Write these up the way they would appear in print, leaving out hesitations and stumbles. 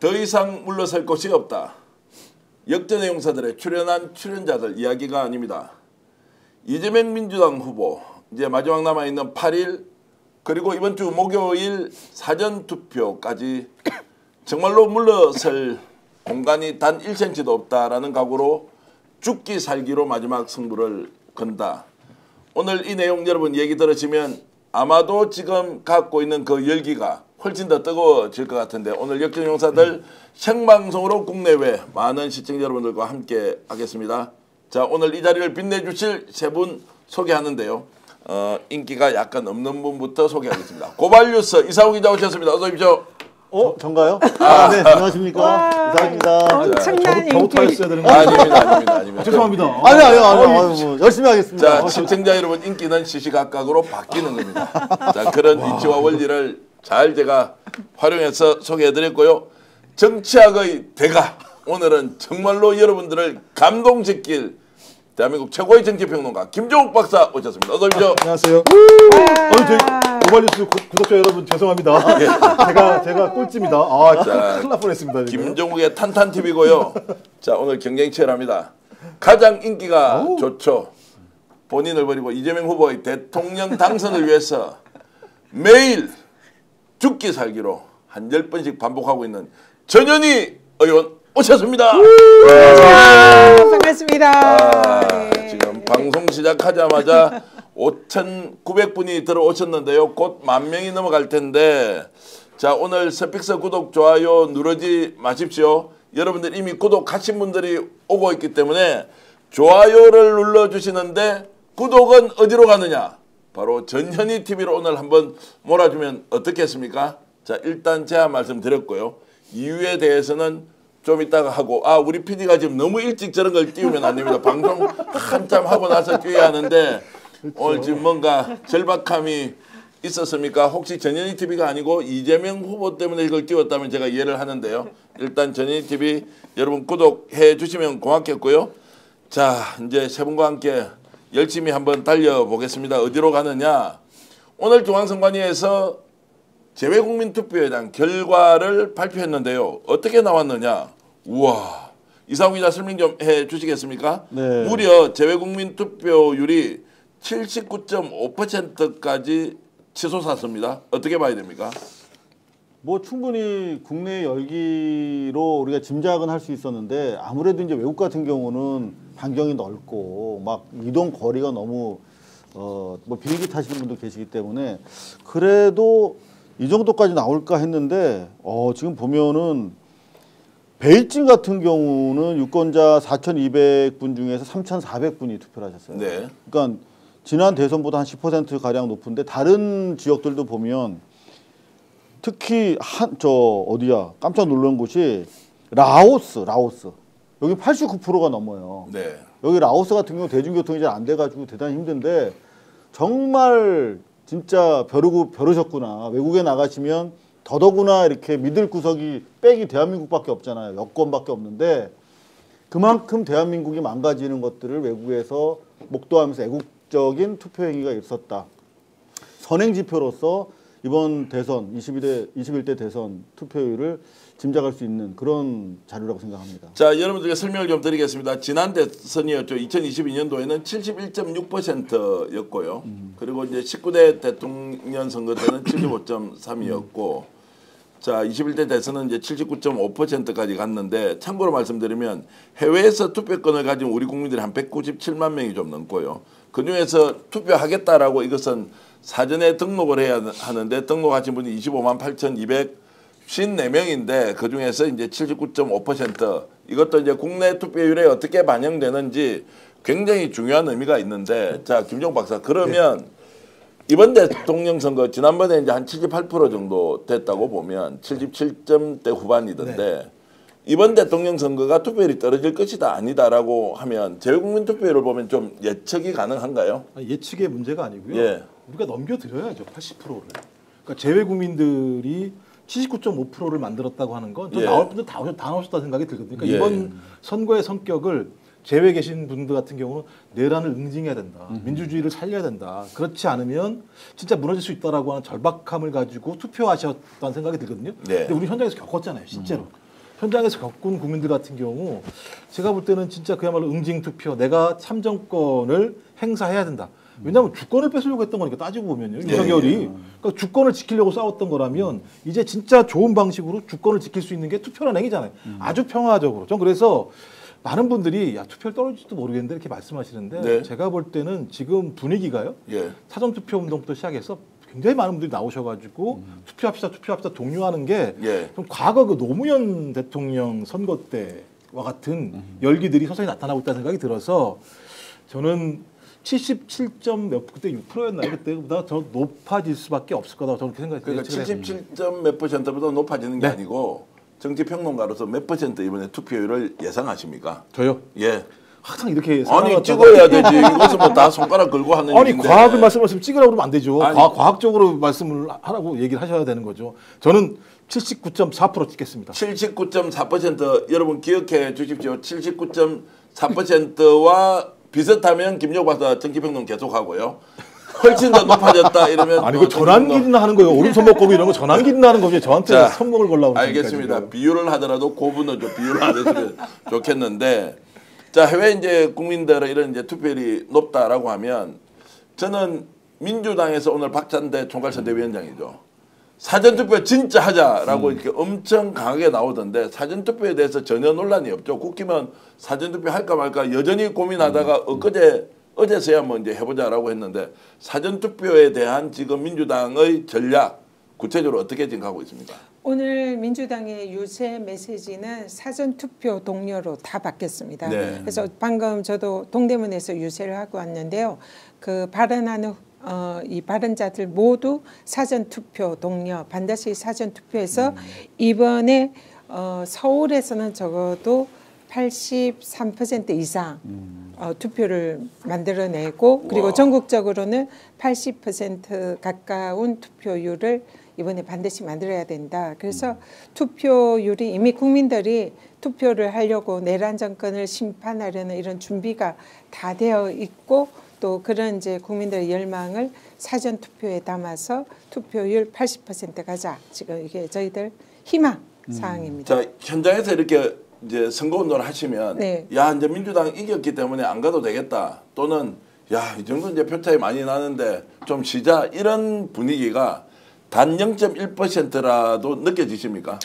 더 이상 물러설 곳이 없다. 역전의 용사들의 출연한 출연자들 이야기가 아닙니다. 이재명 민주당 후보 이제 마지막 남아있는 8일 그리고 이번 주 목요일 사전투표까지 정말로 물러설 공간이 단 1cm도 없다라는 각오로 죽기 살기로 마지막 승부를 건다. 오늘 이 내용 여러분 얘기 들으시면 아마도 지금 갖고 있는 그 열기가 훨씬 더 뜨거워질 것 같은데 오늘 역전용사들 생방송으로 국내외 많은 시청자 여러분들과 함께 하겠습니다. 자, 오늘 이 자리를 빛내주실 세 분 소개하는데요. 인기가 약간 없는 분부터 소개하겠습니다. 고발뉴스 이상우 기자 오셨습니다. 어서 오십시오. 전가요? 네, 안녕하십니까. 이상입니다. 엄청난 인기. 했어야 되는 거 아닙니다. 죄송합니다. 아니, 열심히 하겠습니다. 자, 시청자 여러분 인기는 시시각각으로 바뀌는 겁니다. 자, 그런 이치와 원리를 잘 제가 활용해서 소개해드렸고요. 정치학의 대가 오늘은 정말로 여러분들을 감동시킬 대한민국 최고의 정치평론가 김종욱 박사 오셨습니다. 어서 오십시오. 안녕하세요. 저희 고발뉴스 구독자 여러분 죄송합니다. 제가 꼴찌입니다. 큰일 날 뻔했습니다. 김종욱의 탄탄TV고요. 자, 오늘 경쟁이 치열합니다. 가장 인기가 좋죠. 본인을 버리고 이재명 후보의 대통령 당선을 위해서 매일 죽기 살기로 한 10번씩 반복하고 있는 전현희 의원 오셨습니다. 반갑습니다. 지금 방송 시작하자마자 5,900분이 들어오셨는데요. 곧 10,000명이 넘어갈 텐데 자, 오늘 스픽스 구독, 좋아요 누르지 마십시오. 여러분들 이미 구독하신 분들이 오고 있기 때문에 좋아요를 눌러주시는데 구독은 어디로 가느냐? 바로 전현희 TV로 오늘 한번 몰아주면 어떻겠습니까? 자, 일단 제가 말씀드렸고요. 이유에 대해서는 좀 이따가 하고 우리 PD가 지금 너무 일찍 저런 걸 띄우면 안 됩니다. 방송 한참 하고 나서 띄워야 하는데 오늘 지금 뭔가 절박함이 있었습니까? 혹시 전현희 TV가 아니고 이재명 후보 때문에 이걸 띄웠다면 제가 이해를 하는데요. 일단 전현희 TV 여러분 구독해 주시면 고맙겠고요. 자, 이제 세 분과 함께 열심히 한번 달려보겠습니다. 어디로 가느냐? 오늘 중앙선관위에서 재외국민투표에 대한 결과를 발표했는데요. 어떻게 나왔느냐? 우와, 이상우 기자 설명 좀 해주시겠습니까? 네. 무려 재외국민투표율이 79.5%까지 치솟았습니다. 어떻게 봐야 됩니까? 뭐 충분히 국내 열기로 우리가 짐작은 할 수 있었는데 아무래도 이제 외국 같은 경우는 반경이 넓고 막 이동 거리가 너무 뭐 비행기 타시는 분도 계시기 때문에 그래도 이 정도까지 나올까 했는데 지금 보면은 베이징 같은 경우는 유권자 4,200분 중에서 3,400분이 투표를 하셨어요. 네. 그러니까 지난 대선보다 한 10% 가량 높은데 다른 지역들도 보면 특히 깜짝 놀란 곳이 라오스 여기 89%가 넘어요. 네. 여기 라오스 같은 경우 대중교통이 잘 안 돼가지고 대단히 힘든데 정말 진짜 벼르셨구나. 외국에 나가시면 더더구나 이렇게 믿을 구석이 빽이 대한민국밖에 없잖아요. 여권밖에 없는데 그만큼 대한민국이 망가지는 것들을 외국에서 목도하면서 애국적인 투표 행위가 있었다. 선행지표로서 이번 대선 21대 대선 투표율을 짐작할 수 있는 그런 자료라고 생각합니다. 자, 여러분들께 설명을 좀 드리겠습니다. 지난 대선이었죠. 2022년도에는 71.6%였고요. 그리고 이제 19대 대통령 선거 때는 75.3이었고 자, 21대 대선은 이제 79.5%까지 갔는데 참고로 말씀드리면 해외에서 투표권을 가진 우리 국민들이 한 197만 명이 좀 넘고요. 그중에서 투표하겠다라고 이것은 사전에 등록을 해야 하는데 등록하신 분이 25만 8,254명인데 그중에서 이제 79.5% 이것도 이제 국내 투표율에 어떻게 반영되는지 굉장히 중요한 의미가 있는데 자, 김종욱 박사 그러면 이번 대통령 선거 지난번에 이제 한 78% 정도 됐다고 보면 77점대 후반이던데 이번 대통령 선거가 투표율이 떨어질 것이다 아니다라고 하면 재외국민 투표율을 보면 좀 예측이 가능한가요? 예측의 문제가 아니고요. 예. 우리가 넘겨드려야죠. 80%를. 그러니까 재외국민들이 79.5%를 만들었다고 하는 건 좀 나올 분들 다 나오셨다는 생각이 들거든요. 그러니까 이번 선거의 성격을 제외 계신 분들 같은 경우는 내란을 응징해야 된다. 민주주의를 살려야 된다. 그렇지 않으면 진짜 무너질 수 있다라고 하는 절박함을 가지고 투표하셨다는 생각이 들거든요. 근데 우리 현장에서 겪었잖아요. 실제로. 현장에서 겪은 국민들 같은 경우 제가 볼 때는 진짜 그야말로 응징 투표, 내가 참정권을 행사해야 된다. 왜냐하면 주권을 뺏으려고 했던 거니까 따지고 보면요. 윤석열이 그러니까 주권을 지키려고 싸웠던 거라면 이제 진짜 좋은 방식으로 주권을 지킬 수 있는 게 투표라는 행위잖아요. 아주 평화적으로. 전 그래서 많은 분들이 야 투표를 떨어질지도 모르겠는데 이렇게 말씀하시는데 네. 제가 볼 때는 지금 분위기가요. 예. 사전투표 운동부터 시작해서 굉장히 많은 분들이 나오셔가지고 투표합시다 독려하는 게 예. 좀 과거 그 노무현 대통령 선거 때와 같은 열기들이 서서히 나타나고 있다는 생각이 들어서 저는 77점 몇 그때 6%였나요? 그때보다 더 높아질 수밖에 없을 거다. 저는 그렇게 생각이 그러니까 들어요. 77점 몇 %보다 높아지는 게 네. 아니고 정치평론가로서 몇 % 이번에 투표율을 예상하십니까? 저요. 예. 항상 이렇게 아니 살아왔다가 찍어야 되지. 이것은 뭐 다 손가락 걸고 하는 아니 일인데. 과학을 말씀하시면 찍으라고 그러면 안 되죠. 아니. 과학적으로 말씀을 하라고 얘기를 하셔야 되는 거죠. 저는 79.4% 찍겠습니다. 79.4% 여러분 기억해 주십시오. 79.4%와 비슷하면 김용 박사 정치평론 계속하고요. 훨씬 더 높아졌다 이러면 아니 그 전환기나 하는 거예요. 오른손 먹고 이런 거 전환기나 하는 거죠. 저한테 자, 선목을 걸라고 알겠습니다. 비유를 하더라도 고분은 좀 비유를 안 해주면 좋겠는데 자 해외 이제 국민들의 이런 이제 투표율이 높다라고 하면 저는 민주당에서 오늘 박찬대 총괄선대위원장이죠. 사전투표 진짜 하자라고 이렇게 엄청 강하게 나오던데 사전투표에 대해서 전혀 논란이 없죠. 국힘은 사전투표 할까 말까 여전히 고민하다가 어제서야 뭐 이제 해보자라고 했는데 사전투표에 대한 지금 민주당의 전략 구체적으로 어떻게 진행하고 있습니까? 오늘 민주당의 유세 메시지는 사전투표 동료로 다 바뀌었습니다. 네. 그래서 방금 저도 동대문에서 유세를 하고 왔는데요. 그 발언하는 이 발언자들 모두 사전투표 동료 반드시 사전투표해서 이번에 서울에서는 적어도 83% 이상 투표를 만들어내고 그리고 와. 전국적으로는 80% 가까운 투표율을 이번에 반드시 만들어야 된다. 그래서 투표율이 이미 국민들이 투표를 하려고 내란 정권을 심판하려는 이런 준비가 다 되어 있고 또 그런 이제 국민들의 열망을 사전 투표에 담아서 투표율 80% 가자. 지금 이게 저희들 희망 사항입니다. 자 현장에서 이렇게 이제 선거운동을 하시면 네. 야 이제 민주당 이겼기 때문에 안 가도 되겠다 또는 야 이 정도 이제 표 차이 많이 나는데 좀 쉬자 이런 분위기가 단 0.1%라도 느껴지십니까?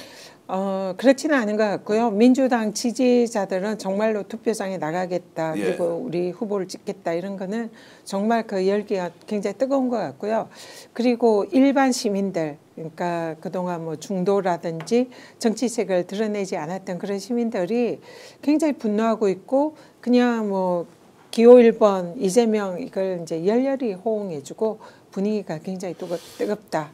그렇지는 않은 것 같고요. 민주당 지지자들은 정말로 투표장에 나가겠다. 예. 그리고 우리 후보를 찍겠다. 이런 거는 정말 그 열기가 굉장히 뜨거운 것 같고요. 그리고 일반 시민들, 그러니까 그동안 뭐 중도라든지 정치색을 드러내지 않았던 그런 시민들이 굉장히 분노하고 있고 그냥 뭐 기호 1번 이재명 이걸 이제 열렬히 호응해주고 분위기가 굉장히 뜨겁다.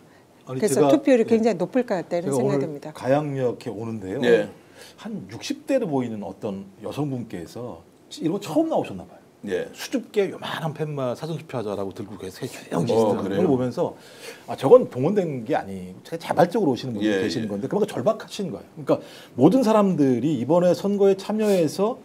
아니, 그래서 제가- 투표율이 네. 굉장히 높을 것 같다 이런 제가 생각이 오늘 듭니다. 가양역에 오는데요. 네. 한 60대로 보이는 어떤 여성분께서 이런 거 처음 나오셨나 봐요. 예. 수줍게 요만한 팻말 사전투표하자라고 들고 계세요. 조용히 그래요? 계시더라고요. 그걸 보면서 저건 동원된 게 아니고 자발적으로 오시는 분들이 예, 계시는 예. 건데 그만큼 절박하신 거예요. 그러니까 모든 사람들이 이번에 선거에 참여해서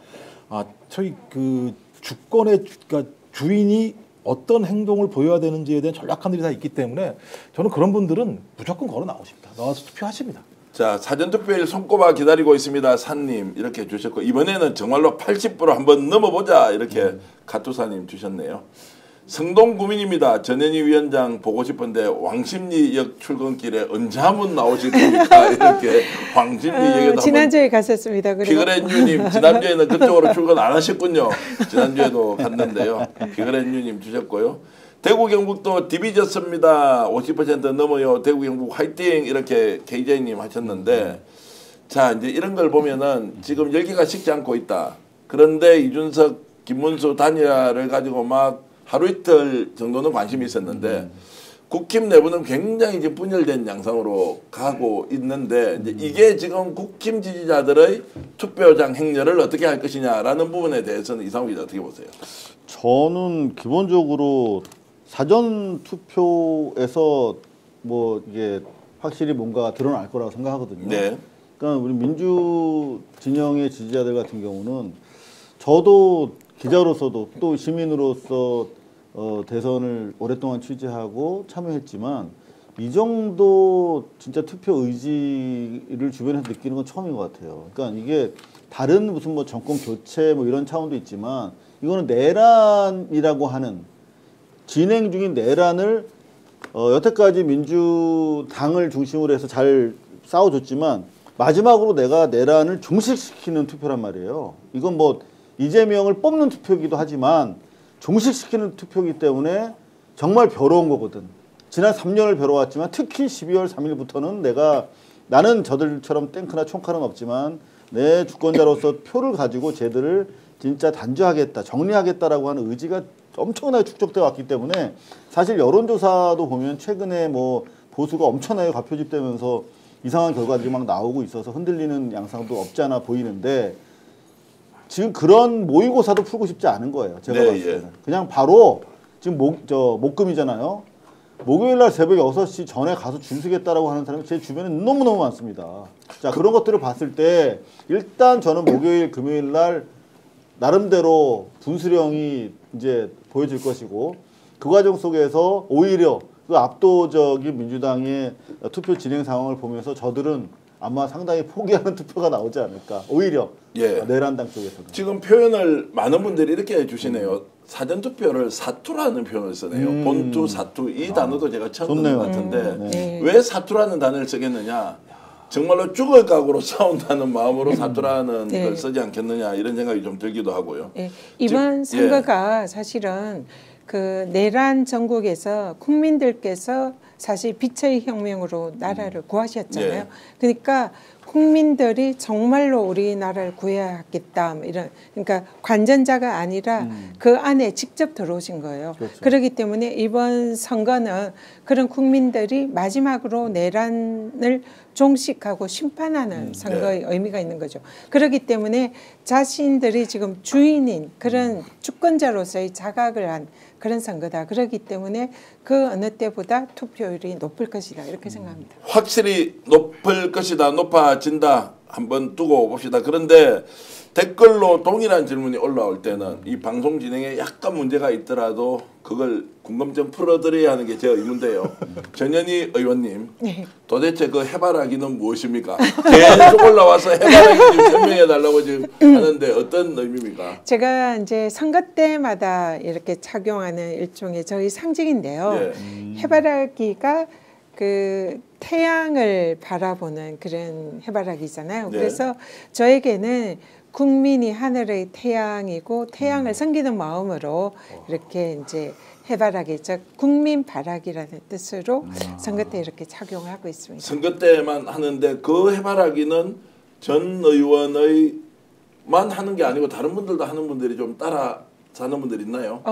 저희 그 주권의 그러니까 주인이 어떤 행동을 보여야 되는지에 대한 전략함들이 다 있기 때문에 저는 그런 분들은 무조건 걸어 나오십니다. 나와서 투표하십니다. 자 사전투표일 손꼽아 기다리고 있습니다. 산님 이렇게 주셨고 이번에는 정말로 80% 한번 넘어보자 이렇게 카투사님 주셨네요. 성동구민입니다. 전현희 위원장 보고 싶은데 왕십리역 출근길에 언제 한번 나오실 겁니까? 이렇게 왕십리 얘기도 지난주에 갔었습니다. 그리고 피그렛뉴님 지난주에는 그쪽으로 출근 안 하셨군요. 지난주에도 갔는데요. 피그렛뉴님 주셨고요. 대구 경북도 디비졌습니다. 50% 넘어요. 대구 경북 화이팅 이렇게 KJ님 하셨는데 자 이제 이런 걸 보면은 지금 열기가 식지 않고 있다. 그런데 이준석, 김문수 단일화를 가지고 막 하루 이틀 정도는 관심이 있었는데 국힘 내부는 굉장히 지금 분열된 양상으로 가고 있는데 이제 이게 지금 국힘 지지자들의 투표장 행렬을 어떻게 할 것이냐라는 부분에 대해서는 이상우 기자 어떻게 보세요? 저는 기본적으로 사전 투표에서 뭐 이게 확실히 뭔가 드러날 거라고 생각하거든요. 네. 그러니까 우리 민주 진영의 지지자들 같은 경우는 저도 기자로서도 또 시민으로서 대선을 오랫동안 취재하고 참여했지만 이 정도 진짜 투표 의지를 주변에서 느끼는 건 처음인 것 같아요. 그러니까 이게 다른 무슨 뭐 정권 교체 뭐 이런 차원도 있지만 이거는 내란이라고 하는 진행 중인 내란을 여태까지 민주당을 중심으로 해서 잘 싸워줬지만 마지막으로 내가 내란을 종식시키는 투표란 말이에요. 이건 뭐 이재명을 뽑는 투표이기도 하지만 종식시키는 투표이기 때문에 정말 벼러운 거거든. 지난 3년을 벼러왔지만 특히 12월 3일부터는 나는 저들처럼 탱크나 총칼은 없지만 내 주권자로서 표를 가지고 쟤들을 진짜 단죄하겠다, 정리하겠다라고 하는 의지가 엄청나게 축적되어 왔기 때문에 사실 여론조사도 보면 최근에 뭐 보수가 엄청나게 과표집되면서 이상한 결과들이 막 나오고 있어서 흔들리는 양상도 없지 않아 보이는데 지금 그런 모의고사도 풀고 싶지 않은 거예요. 제가 봤을 때는. 그냥 바로 지금 목금이잖아요. 목요일 날 새벽 6시 전에 가서 줄 서겠다라고 하는 사람이 제 주변에 너무너무 많습니다. 자, 그런 것들을 봤을 때 일단 저는 목요일, 금요일 날 나름대로 분수령이 이제 보여질 것이고 그 과정 속에서 오히려 그 압도적인 민주당의 투표 진행 상황을 보면서 저들은 아마 상당히 포기하는 투표가 나오지 않을까. 오히려 내란당 쪽에서는. 지금 표현을 많은 분들이 이렇게 해주시네요. 사전투표를 사투라는 표현을 쓰네요. 본투, 사투 이 단어도 제가 처음 듣는 것 같은데 왜 사투라는 단어를 쓰겠느냐. 정말로 죽을 각오로 싸운다는 마음으로 사투라는 걸 쓰지 않겠느냐 이런 생각이 좀 들기도 하고요. 이번 선거가 사실은 그 내란 전국에서 국민들께서 사실 빛의 혁명으로 나라를 구하셨잖아요. 그러니까 국민들이 정말로 우리나라를 구해야겠다 이런 그러니까 관전자가 아니라 그 안에 직접 들어오신 거예요. 그렇기 때문에 이번 선거는 그런 국민들이 마지막으로 내란을 종식하고 심판하는 선거의 의미가 있는 거죠. 그렇기 때문에 자신들이 지금 주인인 그런 주권자로서의 자각을 한 그런 선거다. 그렇기 때문에 그 어느 때보다 투표율이 높을 것이다. 이렇게 생각합니다. 확실히 높을 것이다. 높아진다. 한번 두고 봅시다. 그런데 댓글로 동일한 질문이 올라올 때는 이 방송 진행에 약간 문제가 있더라도 그걸 궁금증 풀어드려야 하는 게 제 의문인데요. 전현희 의원님, 도대체 그 해바라기는 무엇입니까? 계속 올라와서 해바라기 좀 설명해달라고 지금 하는데 어떤 의미입니까? 제가 이제 선거 때마다 이렇게 착용하는 일종의 저희 상징인데요. 해바라기가 그 태양을 바라보는 그런 해바라기잖아요. 그래서 저에게는 국민이 하늘의 태양이고 태양을 섬기는 마음으로 이렇게 이제 해바라기, 즉 국민 바라기라는 뜻으로 선거 때 이렇게 착용을 하고 있습니다. 선거 때만 하는데 그 해바라기는 전 의원의만 하는 게 아니고 다른 분들도 하는 분들이 좀 따라 사는 분들 있나요?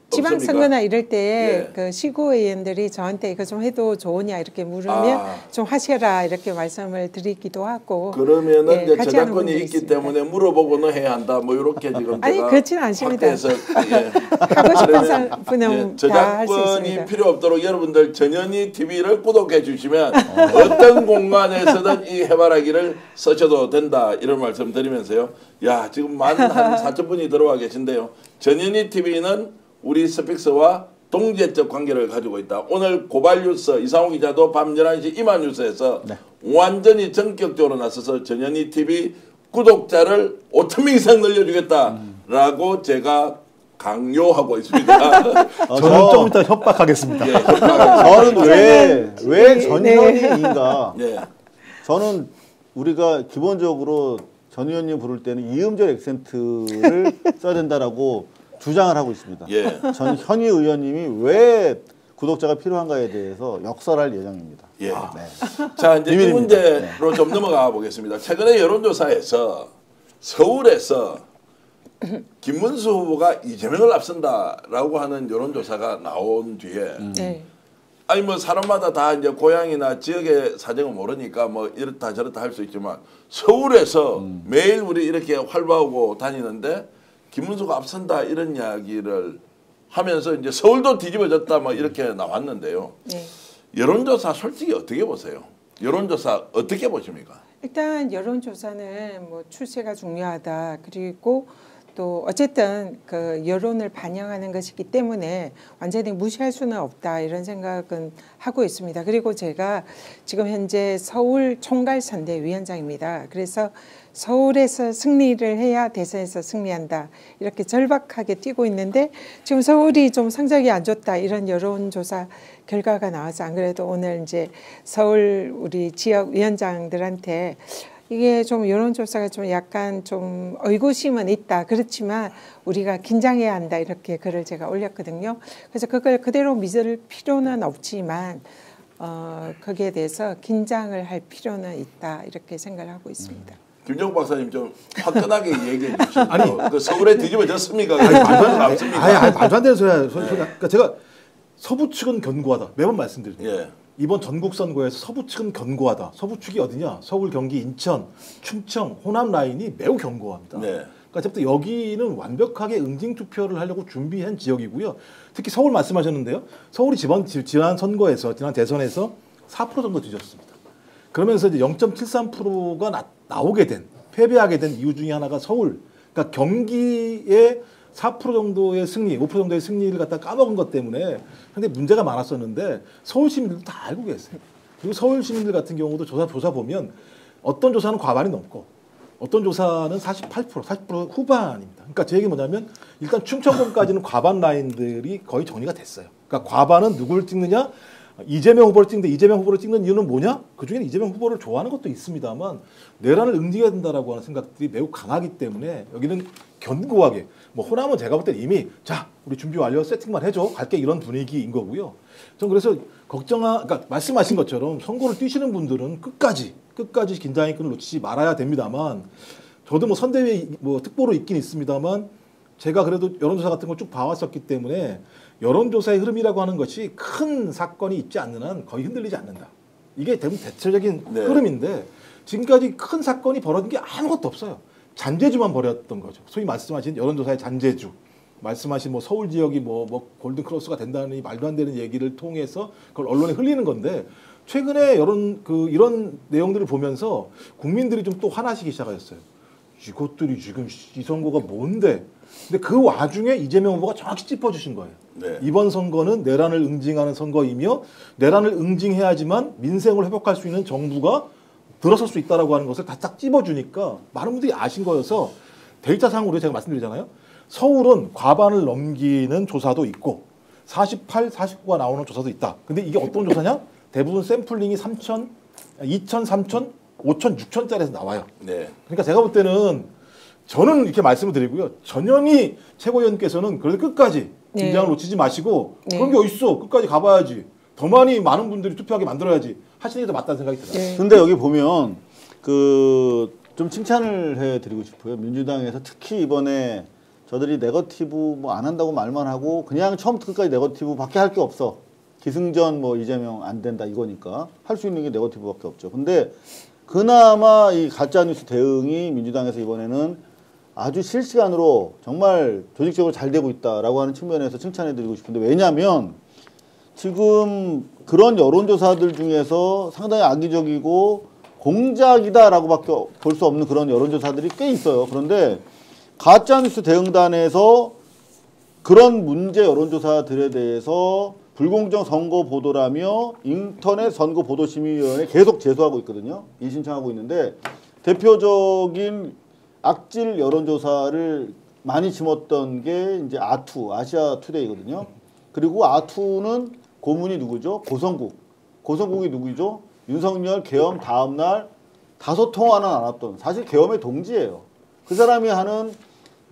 지방선거나 이럴 때 그 시구의원들이 저한테 이거 좀 해도 좋으냐 이렇게 물으면 좀 하셔라 이렇게 말씀을 드리기도 하고 그러면은 이제 저작권이 있기 때문에 물어보고는 해야 한다 뭐 이렇게 지금 아니 그렇지는 않습니다. 하고 싶은 분은 저작권이 필요 없도록 여러분들 전현희 TV를 구독해 주시면 어떤 공간에서든 이 해바라기를 쓰셔도 된다 이런 말씀 드리면서요. 야 지금 한 4,000분이 들어와 계신데요. 전현희 TV는 우리 스픽스와 동제적 관계를 가지고 있다. 오늘 고발뉴스 이상호 기자도 밤 11시 이마뉴스에서 완전히 전격적으로 나서서 전현희 TV 구독자를 5,000명 이상 늘려주겠다라고 제가 강요하고 있습니다. 저는 좀 이따 협박하겠습니다. 저는 왜 전현희인가? 저는 우리가 기본적으로 전 의원님 부를 때는 이음절 액센트를 써야 된다라고 주장을 하고 있습니다. 저는 현희 의원님이 왜 구독자가 필요한가에 대해서 역설할 예정입니다. 자 이제 이 문제로 좀 넘어가 보겠습니다. 최근에 여론조사에서 서울에서 김문수 후보가 이재명을 앞선다라고 하는 여론조사가 나온 뒤에 아니 뭐 사람마다 다 이제 고향이나 지역의 사정을 모르니까 뭐 이렇다 저렇다 할 수 있지만 서울에서 매일 우리 이렇게 활보하고 다니는데 김문수가 앞선다 이런 이야기를 하면서 이제 서울도 뒤집어졌다 뭐 이렇게 나왔는데요. 여론조사 솔직히 어떻게 보세요? 여론조사 어떻게 보십니까? 일단 여론조사는 뭐 추세가 중요하다. 그리고 또 어쨌든 그 여론을 반영하는 것이기 때문에 완전히 무시할 수는 없다 이런 생각은 하고 있습니다. 그리고 제가 지금 현재 서울 총괄선대위원장입니다. 그래서 서울에서 승리를 해야 대선에서 승리한다 이렇게 절박하게 뛰고 있는데 지금 서울이 좀 성적이 안 좋다 이런 여론조사 결과가 나와서 안 그래도 오늘 이제 서울 우리 지역 위원장들한테 이게 좀 여론조사가 좀 약간 좀 의구심은 있다. 그렇지만 우리가 긴장해야 한다. 이렇게 글을 제가 올렸거든요. 그래서 그걸 그대로 믿을 필요는 없지만 거기에 대해서 긴장을 할 필요는 있다. 이렇게 생각을 하고 있습니다. 김정욱 박사님 좀 화끈하게 얘기해 주시죠. 아니 그 서울에 뒤집어졌습니까? 아니, 말도 안 습니까? 아니, 말도 안 되는 소리야. 그러니까 제가 서부 측은 견고하다. 매번 말씀드립니다. 예. 이번 전국 선거에서 서부 측은 견고하다. 서부 측이 어디냐? 서울, 경기, 인천, 충청, 호남 라인이 매우 견고합니다. 네. 그러니까 저부터 여기는 완벽하게 응징 투표를 하려고 준비한 지역이고요. 특히 서울 말씀하셨는데요. 서울이 지난 선거에서 지난 대선에서 4% 정도 뒤졌습니다. 그러면서 이제 0.73%가 나오게 된 패배하게 된 이유 중에 하나가 서울. 그러니까 경기의 4% 정도의 승리, 5% 정도의 승리를 갖다 까먹은 것 때문에 상당히 문제가 많았었는데 서울 시민들도 다 알고 계세요. 그리고 서울 시민들 같은 경우도 조사 보면 어떤 조사는 과반이 넘고 어떤 조사는 40% 후반입니다. 그러니까 제 얘기 뭐냐면 일단 충청권까지는 과반 라인들이 거의 정리가 됐어요. 그러니까 과반은 누구를 찍느냐? 이재명 후보를 찍는데 이재명 후보를 찍는 이유는 뭐냐? 그중에는 이재명 후보를 좋아하는 것도 있습니다만 내란을 응징해야 된다라고 하는 생각들이 매우 강하기 때문에 여기는 견고하게 뭐 호남은 제가 볼 때 이미 자 우리 준비 완료 세팅만 해줘 갈게 이런 분위기인 거고요. 전 그래서 그러니까 말씀하신 것처럼 선거를 뛰시는 분들은 끝까지 긴장의 끈을 놓치지 말아야 됩니다만 저도 뭐 선대위에 뭐 특보로 있긴 있습니다만 제가 그래도 여론조사 같은 걸 쭉 봐왔었기 때문에 여론조사의 흐름이라고 하는 것이 큰 사건이 있지 않는 한 거의 흔들리지 않는다. 이게 대체적인 흐름인데 지금까지 큰 사건이 벌어진 게 아무것도 없어요. 잔재주만 벌였던 거죠. 소위 말씀하신 여론조사의 잔재주. 말씀하신 뭐 서울 지역이 뭐 골든크로스가 된다는 말도 안 되는 얘기를 통해서 그걸 언론에 흘리는 건데 최근에 이런 내용들을 보면서 국민들이 좀 또 화나시기 시작하셨어요. 이것들이 지금 이 선거가 뭔데? 근데 그 와중에 이재명 후보가 정확히 짚어주신 거예요. 네. 이번 선거는 내란을 응징하는 선거이며 내란을 응징해야지만 민생을 회복할 수 있는 정부가 들어설 수 있다라고 하는 것을 딱 찝어주니까 많은 분들이 아신 거여서 데이터상으로 제가 말씀드리잖아요. 서울은 과반을 넘기는 조사도 있고 48, 49가 나오는 조사도 있다. 근데 이게 어떤 조사냐? 대부분 샘플링이 3천, 2천, 3천, 5천, 6천짜리에서 나와요. 네. 그러니까 제가 볼 때는 저는 이렇게 말씀을 드리고요. 전현희 최고위원께서는 그래도 끝까지 긴장을 놓치지 마시고 그런 게 어딨어. 끝까지 가봐야지. 더 많은 분들이 투표하게 만들어야지. 하시는 게 더 맞다는 생각이 들어요. 근데 여기 보면 좀 칭찬을 해드리고 싶어요. 민주당에서 특히 이번에 저들이 네거티브 뭐 안 한다고 말만 하고 그냥 처음부터 끝까지 네거티브밖에 할 게 없어. 기승전 뭐 이재명 안 된다 이거니까 할 수 있는 게 네거티브밖에 없죠. 근데 그나마 이 가짜뉴스 대응이 민주당에서 이번에는 아주 실시간으로 정말 조직적으로 잘 되고 있다라고 하는 측면에서 칭찬해드리고 싶은데 왜냐하면 지금 그런 여론조사들 중에서 상당히 악의적이고 공작이다라고밖에 볼 수 없는 그런 여론조사들이 꽤 있어요. 그런데 가짜뉴스 대응단에서 그런 문제 여론조사들에 대해서 불공정 선거 보도라며 인터넷 선거 보도심의위원회에 계속 제소하고 있거든요. 신청하고 있는데 대표적인 악질 여론조사를 많이 심었던 게 이제 아시아 투데이거든요. 그리고 아투는 고문이 누구죠? 고성국이 누구죠? 윤석열 계엄 다음 날 5통화는 안 왔던 사실 계엄의 동지예요. 그 사람이 하는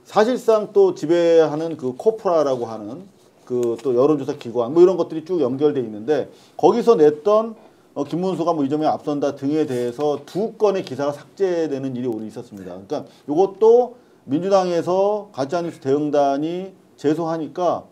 사실상 또 지배하는 그 코프라라고 하는 그 또 여론조사 기관 뭐 이런 것들이 쭉 연결돼 있는데 거기서 냈던 김문수가 뭐 이점에 앞선다 등에 대해서 2건의 기사가 삭제되는 일이 오늘 있었습니다. 그러니까 이것도 민주당에서 가짜뉴스 대응단이 제소하니까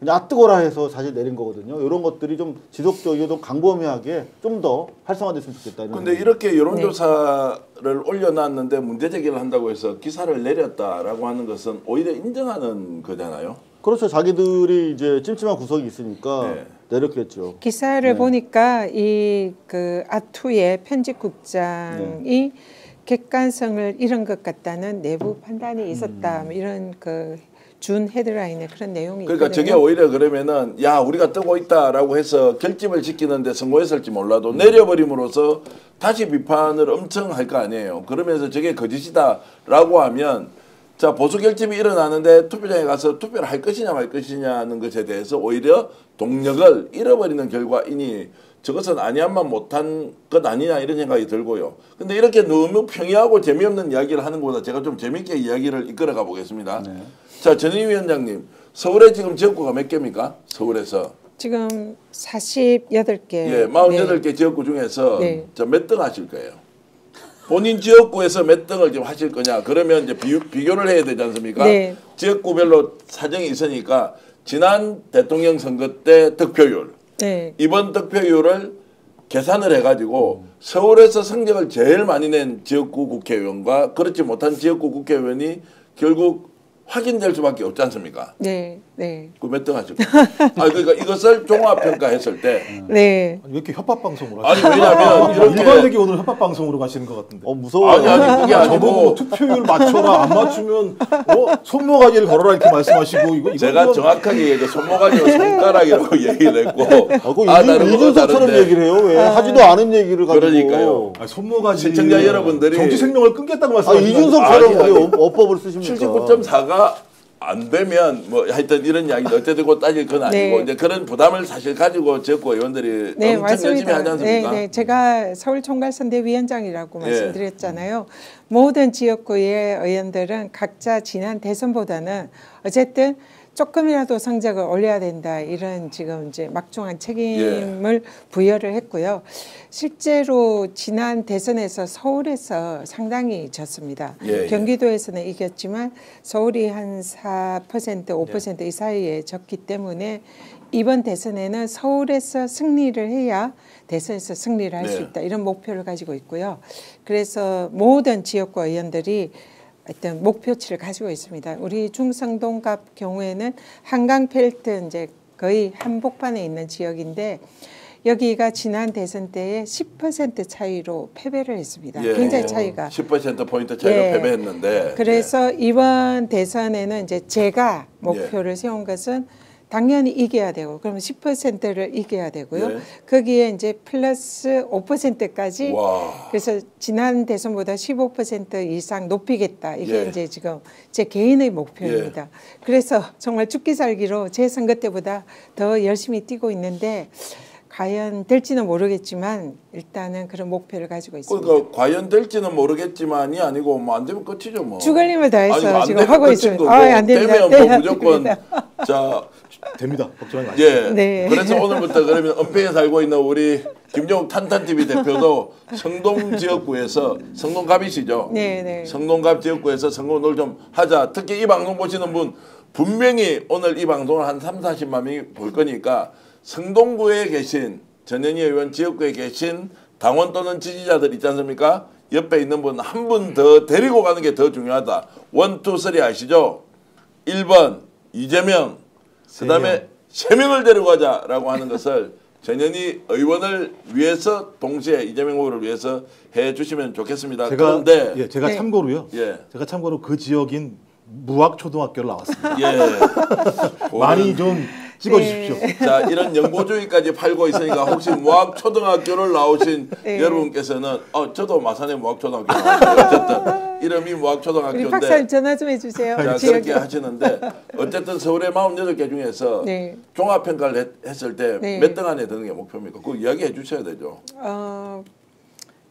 그냥 뜨거라 해서 사실 내린 거거든요. 이런 것들이 좀 지속적이고 좀 강범위하게 좀 더 활성화됐으면 좋겠다. 그런데 이렇게 여론조사를 올려놨는데 문제 제기를 한다고 해서 기사를 내렸다라고 하는 것은 오히려 인정하는 거잖아요. 그렇죠. 자기들이 이제 찜찜한 구석이 있으니까 내렸겠죠. 기사를 보니까 이 그 아투의 편집국장이 객관성을 잃은 것 같다는 내부 판단이 있었다. 뭐 이런 그 준 헤드라인에 그런 내용이 그러니까 있거든요. 저게 오히려 그러면은 야 우리가 뜨고 있다라고 해서 결집을 지키는데 성공했을지 몰라도 내려버림으로써 다시 비판을 엄청 할 거 아니에요. 그러면서 저게 거짓이다라고 하면 자 보수 결집이 일어나는데 투표장에 가서 투표를 할 것이냐 말 것이냐는 것에 대해서 오히려 동력을 잃어버리는 결과이니 저것은 아니한만 못한 것 아니냐 이런 생각이 들고요. 근데 이렇게 너무 평이하고 재미없는 이야기를 하는 것보다 제가 좀 재미있게 이야기를 이끌어가 보겠습니다. 네. 자, 전현희 위원장님, 서울에 지금 지역구가 몇 개입니까? 서울에서. 지금 48개. 예, 48개 네. 지역구 중에서 네. 몇 등 하실 거예요? 본인 지역구에서 몇 등을 지금 하실 거냐? 그러면 이제 비교를 해야 되지 않습니까? 네. 지역구별로 사정이 있으니까 지난 대통령 선거 때 득표율, 네. 이번 득표율을 계산을 해가지고 서울에서 성적을 제일 많이 낸 지역구 국회의원과 그렇지 못한 지역구 국회의원이 결국 확인될 수밖에 없지 않습니까? 네, 네. 그 몇 등 하실 거예요? 그러니까 이것을 종합평가했을 때. 네. 왜 이렇게 협박 방송으로 아니 왜냐하면 이렇게 일반적이 오늘 협박 방송으로 가시는 것 같은데. 무서워. 아니 그게 저보고 아니고 투표율 맞춰라 안 맞추면 손모가지를 걸어라 이렇게 말씀하시고 이거 제가 정확하게 손모가지로 손가락이라고 얘기를 했고 이준석처럼 얘기를 해요. 왜 하지도 않은 얘기를 가지고. 그러니까요. 손모가지 시청자 여러분들이 정치 생명을 끊겠다고 말씀하시는 이준석처럼 어법을 쓰십니까? 79.4가 안 되면 뭐 하여튼 이런 이야기도 어쨌든 따질 건 아니고 네. 이제 그런 부담을 사실 가지고 지역구 의원들이 네, 엄청 열심히 하지 않습니까? 네, 네. 제가 서울총괄선대위원장이라고 말씀드렸잖아요. 모든 지역구의 의원들은 각자 지난 대선보다는 어쨌든 조금이라도 성적을 올려야 된다 이런 지금 이제 막중한 책임을 부여를 했고요. 실제로 지난 대선에서 서울에서 상당히 졌습니다. 경기도에서는 이겼지만 서울이 한 4%, 5% 이 사이에 졌기 때문에 이번 대선에는 서울에서 승리를 해야 대선에서 승리를 할 수 있다 이런 목표를 가지고 있고요. 그래서 모든 지역구 의원들이 어떤 목표치를 가지고 있습니다. 우리 중성동갑 경우에는 한강 펠트 이제 거의 한복판에 있는 지역인데 여기가 지난 대선 때에 10% 차이로 패배를 했습니다. 굉장히 차이가 10% 포인트 차이로 패배했는데 그래서 이번 대선에는 이제 제가 목표를 세운 것은 당연히 이겨야 되고 그러면 10%를 이겨야 되고요. 거기에 이제 플러스 5%까지 그래서 지난 대선보다 15% 이상 높이겠다. 이게 이제 지금 제 개인의 목표입니다. 그래서 정말 죽기 살기로 제 선거 때보다 더 열심히 뛰고 있는데 과연 될지는 모르겠지만 일단은 그런 목표를 가지고 있습니다. 그러니까 과연 될지는 모르겠지만이 아니고 뭐 안 되면 끝이죠 뭐. 죽을 힘을 다해서 아니, 지금 하고 있습니다. 안 됩니다. 되면 뭐 무조건 자 됩니다. 걱정하지 마시고. 네. 그래서 오늘부터 그러면 은평에 살고 있는 우리 김종욱 탄탄TV 대표도 성동 지역구에서 성동갑이시죠? 네. 성동갑 지역구에서 선거운동을 좀 하자. 특히 이 방송 보시는 분 분명히 오늘 이 방송을 한 3, 40만 명이 볼 거니까 성동구에 계신 전현희 의원 지역구에 계신 당원 또는 지지자들 있지 않습니까? 옆에 있는 분 한 분 더 데리고 가는 게 더 중요하다. 1, 2, 3 아시죠? 1번 이재명 그 다음에 3명을 데려가자라고 하는 것을 전현희 의원을 위해서 동시에 이재명 후보를 위해서 해주시면 좋겠습니다. 그런데 제가 참고로요. 제가 참고로 그 지역인 무학초등학교를 나왔습니다. 많이 좀 찍어주십시오. 자, 이런 연고주의까지 팔고 있으니까 혹시 무학초등학교를 나오신 여러분께서는 저도 마산의 무학초등학교 나왔어요. 어쨌든 이름이 무학초등학교인데 박사님 전화 좀 해주세요. 자, 그렇게 하시는데 어쨌든 서울의 48개 중에서 종합평가를 했을 때 몇 등 안에 드는 게 목표입니까? 그거 이야기해 주셔야 되죠.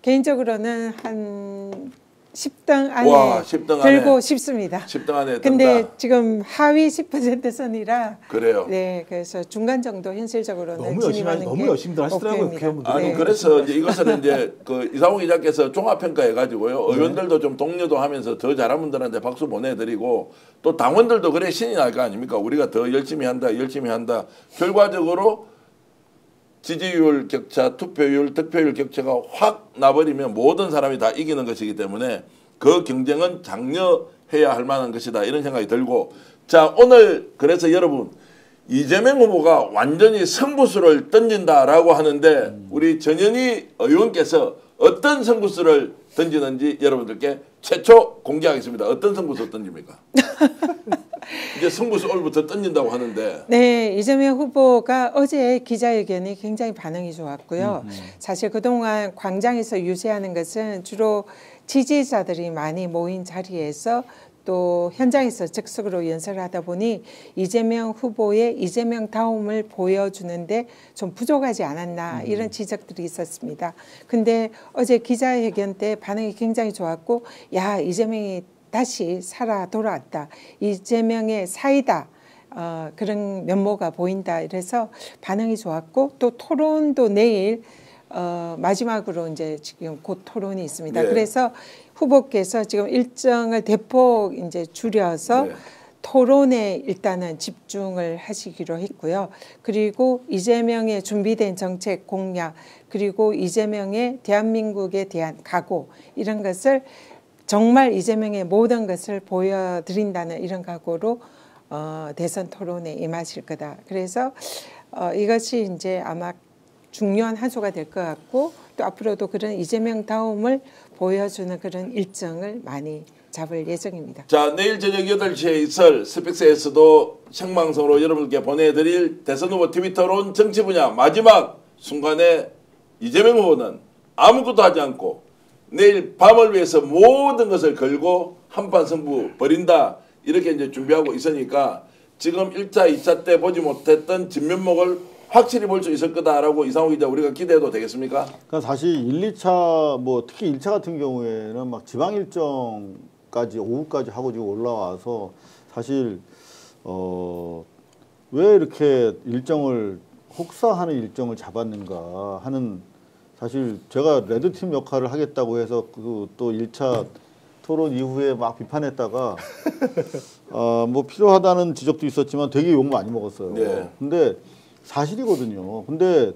개인적으로는 한 10등 안에 10등 들고 싶습니다. 10등 안에 든다. 근데 지금 하위 10% 선이라 그래요. 네, 그래서 중간 정도 현실적으로는 너무 열심히들 하시더라고요. 아니 그래서 이제 이것은 이제 그 이상호 기자께서 종합평가해 가지고요. 의원들도 좀 독려도 하면서 더 잘한 분들한테 박수 보내드리고 또 당원들도 그래 신이 날 거 아닙니까? 우리가 더 열심히 한다. 결과적으로 지지율 격차, 투표율, 득표율 격차가 확 나버리면 모든 사람이 다 이기는 것이기 때문에 그 경쟁은 장려해야 할 만한 것이다. 이런 생각이 들고 자 오늘 그래서 여러분 이재명 후보가 완전히 승부수를 던진다라고 하는데 우리 전현희 의원께서 어떤 승부수를 던지는지 여러분들께 최초 공개하겠습니다. 어떤 승부수 던집니까? 이제 승부수 오늘부터 던진다고 하는데. 네, 이재명 후보가 어제 기자회견이 굉장히 반응이 좋았고요. 사실 그동안 광장에서 유세하는 것은 주로 지지자들이 많이 모인 자리에서 또 현장에서 즉석으로 연설을 하다 보니 이재명 후보의 이재명다움을 보여주는데 좀 부족하지 않았나 이런 지적들이 있었습니다. 근데 어제 기자회견 때 반응이 굉장히 좋았고 야 이재명이 다시 살아 돌아왔다. 이재명의 사이다. 그런 면모가 보인다. 이래서 반응이 좋았고 또 토론도 내일 마지막으로 이제 지금 곧 토론이 있습니다. 네. 그래서 후보께서 지금 일정을 대폭 이제 줄여서 네. 토론에 일단은 집중을 하시기로 했고요. 그리고 이재명의 준비된 정책 공약 그리고 이재명의 대한민국에 대한 각오 이런 것을 정말 이재명의 모든 것을 보여드린다는 이런 각오로 대선 토론에 임하실 거다. 그래서 이것이 이제 아마 중요한 한 수가 될 것 같고 또 앞으로도 그런 이재명다움을 보여주는 그런 일정을 많이 잡을 예정입니다. 자, 내일 저녁 8시에 있을 스픽스에서도 생방송으로 여러분께 보내드릴 대선 후보 TV 토론 정치 분야 마지막 순간에 이재명 후보는 아무것도 하지 않고 내일 밤을 위해서 모든 것을 걸고 한판 승부 벌인다. 이렇게 이제 준비하고 있으니까 지금 1차, 2차 때 보지 못했던 진면목을 확실히 볼 수 있을 거다라고 이상호 기자 우리가 기대해도 되겠습니까? 그러니까 사실 1, 2차 뭐 특히 1차 같은 경우에는 막 지방 일정까지 오후까지 하고 지금 올라와서 사실 왜 이렇게 일정을 혹사하는 일정을 잡았는가 하는 사실 제가 레드팀 역할을 하겠다고 해서 그 또 1차 토론 이후에 막 비판했다가 뭐 필요하다는 지적도 있었지만 되게 욕 많이 먹었어요. 네. 근데 사실이거든요. 근데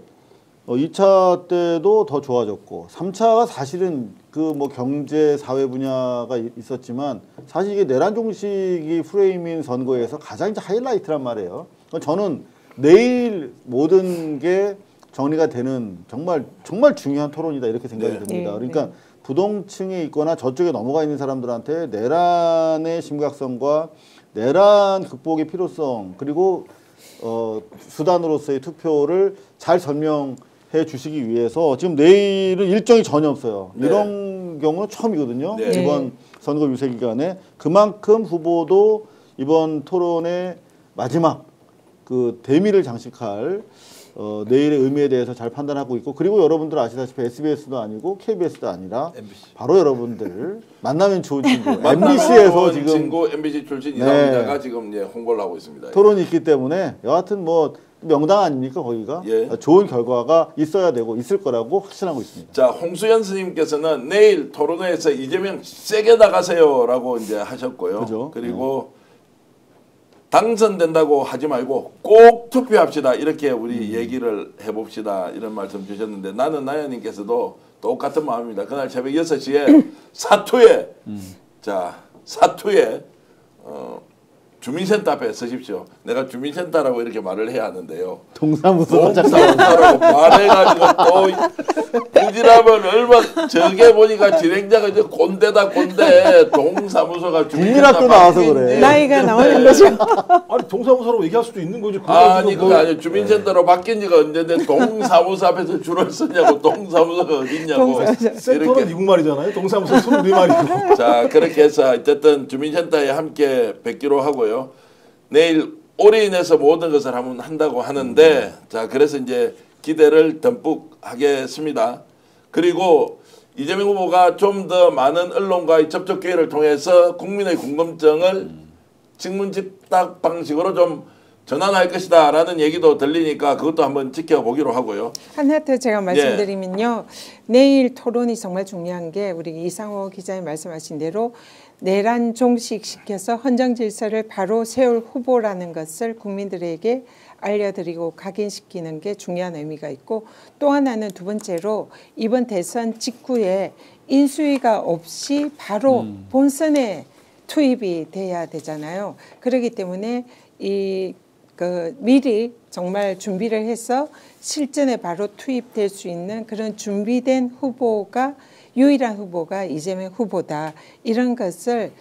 2차 때도 더 좋아졌고 3차가 사실은 그 뭐 경제 사회 분야가 있었지만 사실 이게 내란 종식이 프레임인 선거에서 가장 이제 하이라이트란 말이에요. 저는 내일 모든 게 정리가 되는 정말 중요한 토론이다 이렇게 생각이 네. 듭니다. 네, 그러니까 네. 부동층에 있거나 저쪽에 넘어가 있는 사람들한테 내란의 심각성과 내란 극복의 필요성 그리고 수단으로서의 투표를 잘 설명해 주시기 위해서 지금 내일은 일정이 전혀 없어요. 네. 이런 경우는 처음이거든요. 네. 이번 선거 유세 기간에 그만큼 후보도 이번 토론의 마지막 그 대미를 장식할 내일의 의미에 대해서 잘 판단하고 있고 그리고 여러분들 아시다시피 SBS도 아니고 KBS도 아니라 MBC. 바로 여러분들 만나면 좋은 친구 만나면 MBC에서 좋은 지금 친구 MBC 출신 네. 이상호 기자가 지금 예, 홍보를 하고 있습니다. 토론이 있기 때문에 여하튼 뭐 명당 아닙니까 거기가 예. 좋은 결과가 있어야 되고 있을 거라고 확신하고 있습니다. 자, 홍수연 스님께서는 내일 토론회에서 이재명 세게 나가세요라고 이제 하셨고요. 그죠. 그리고 당선된다고 하지 말고 꼭 투표합시다. 이렇게 우리 얘기를 해봅시다. 이런 말씀 주셨는데 나는 나연님께서도 똑같은 마음입니다. 그날 새벽 6시에 사투에 자 사투에 주민센터 앞에 서십시오. 내가 주민센터라고 이렇게 말을 해야 하는데요. 동사무소가 동사무소라고 말해가지고 또 부지런하면 얼마 저게 보니까 진행자가 이제 꼰대다 꼰대 동사무소가 국민학교 나와서 그래. 나이가 나오는 거죠. 아니 동사무소라고 얘기할 수도 있는 거지. 아니 그게 아니에요. 주민센터로 바뀐 지가 언젠데 동사무소 앞에서 줄을 서냐고 동사무소가 어딨냐고 센터는 미국 말이잖아요. 동사무소 손 우리말이고. 자 그렇게 해서 어쨌든 주민센터에 함께 뵙기로 하고요. 내일 올인해서 모든 것을 한다고 하는데 자 그래서 이제 기대를 듬뿍 하겠습니다. 그리고 이재명 후보가 좀 더 많은 언론과의 접촉 기회를 통해서 국민의 궁금증을 직문직답 방식으로 좀 전환할 것이다 라는 얘기도 들리니까 그것도 한번 지켜보기로 하고요. 하나 더 제가 말씀드리면요. 내일 토론이 정말 중요한 게 우리 이상호 기자님 말씀하신 대로 내란 종식시켜서 헌정 질서를 바로 세울 후보라는 것을 국민들에게 알려드리고 각인시키는 게 중요한 의미가 있고 또 하나는 두 번째로 이번 대선 직후에 인수위가 없이 바로 본선에 투입이 돼야 되잖아요. 그렇기 때문에 미리 정말 준비를 해서 실전에 바로 투입될 수 있는 그런 준비된 후보가 유일한 후보가 이재명 후보다. 이런 것을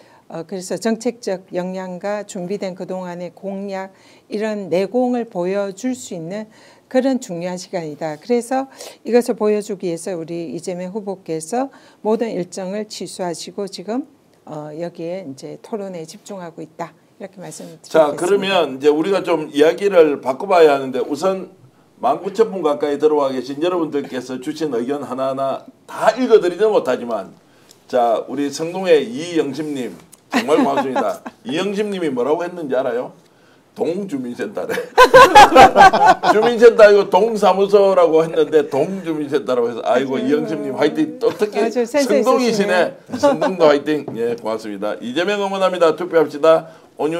그래서 정책적 역량과 준비된 그동안의 공약 이런 내공을 보여줄 수 있는 그런 중요한 시간이다. 그래서 이것을 보여주기 위해서 우리 이재명 후보께서 모든 일정을 취소하시고 지금 여기에 이제 토론에 집중하고 있다. 이렇게 말씀드리겠습니다. 자, 그러면 이제 우리가 좀 이야기를 바꿔봐야 하는데 우선 19,000분 가까이 들어와 계신 여러분들께서 주신 의견 하나하나 다 읽어드리지는 못하지만 자, 우리 성동의 이영심님 정말 고맙습니다. 이영심님이 뭐라고 했는지 알아요? 동주민센터래. 주민센터 아니고 동사무소라고 했는데 동주민센터라고 해서 아이고 이영심님 화이팅. 또 특히 성동이시네. 성동도 화이팅. 예, 고맙습니다. 이재명 응원합니다. 투표합시다. 온유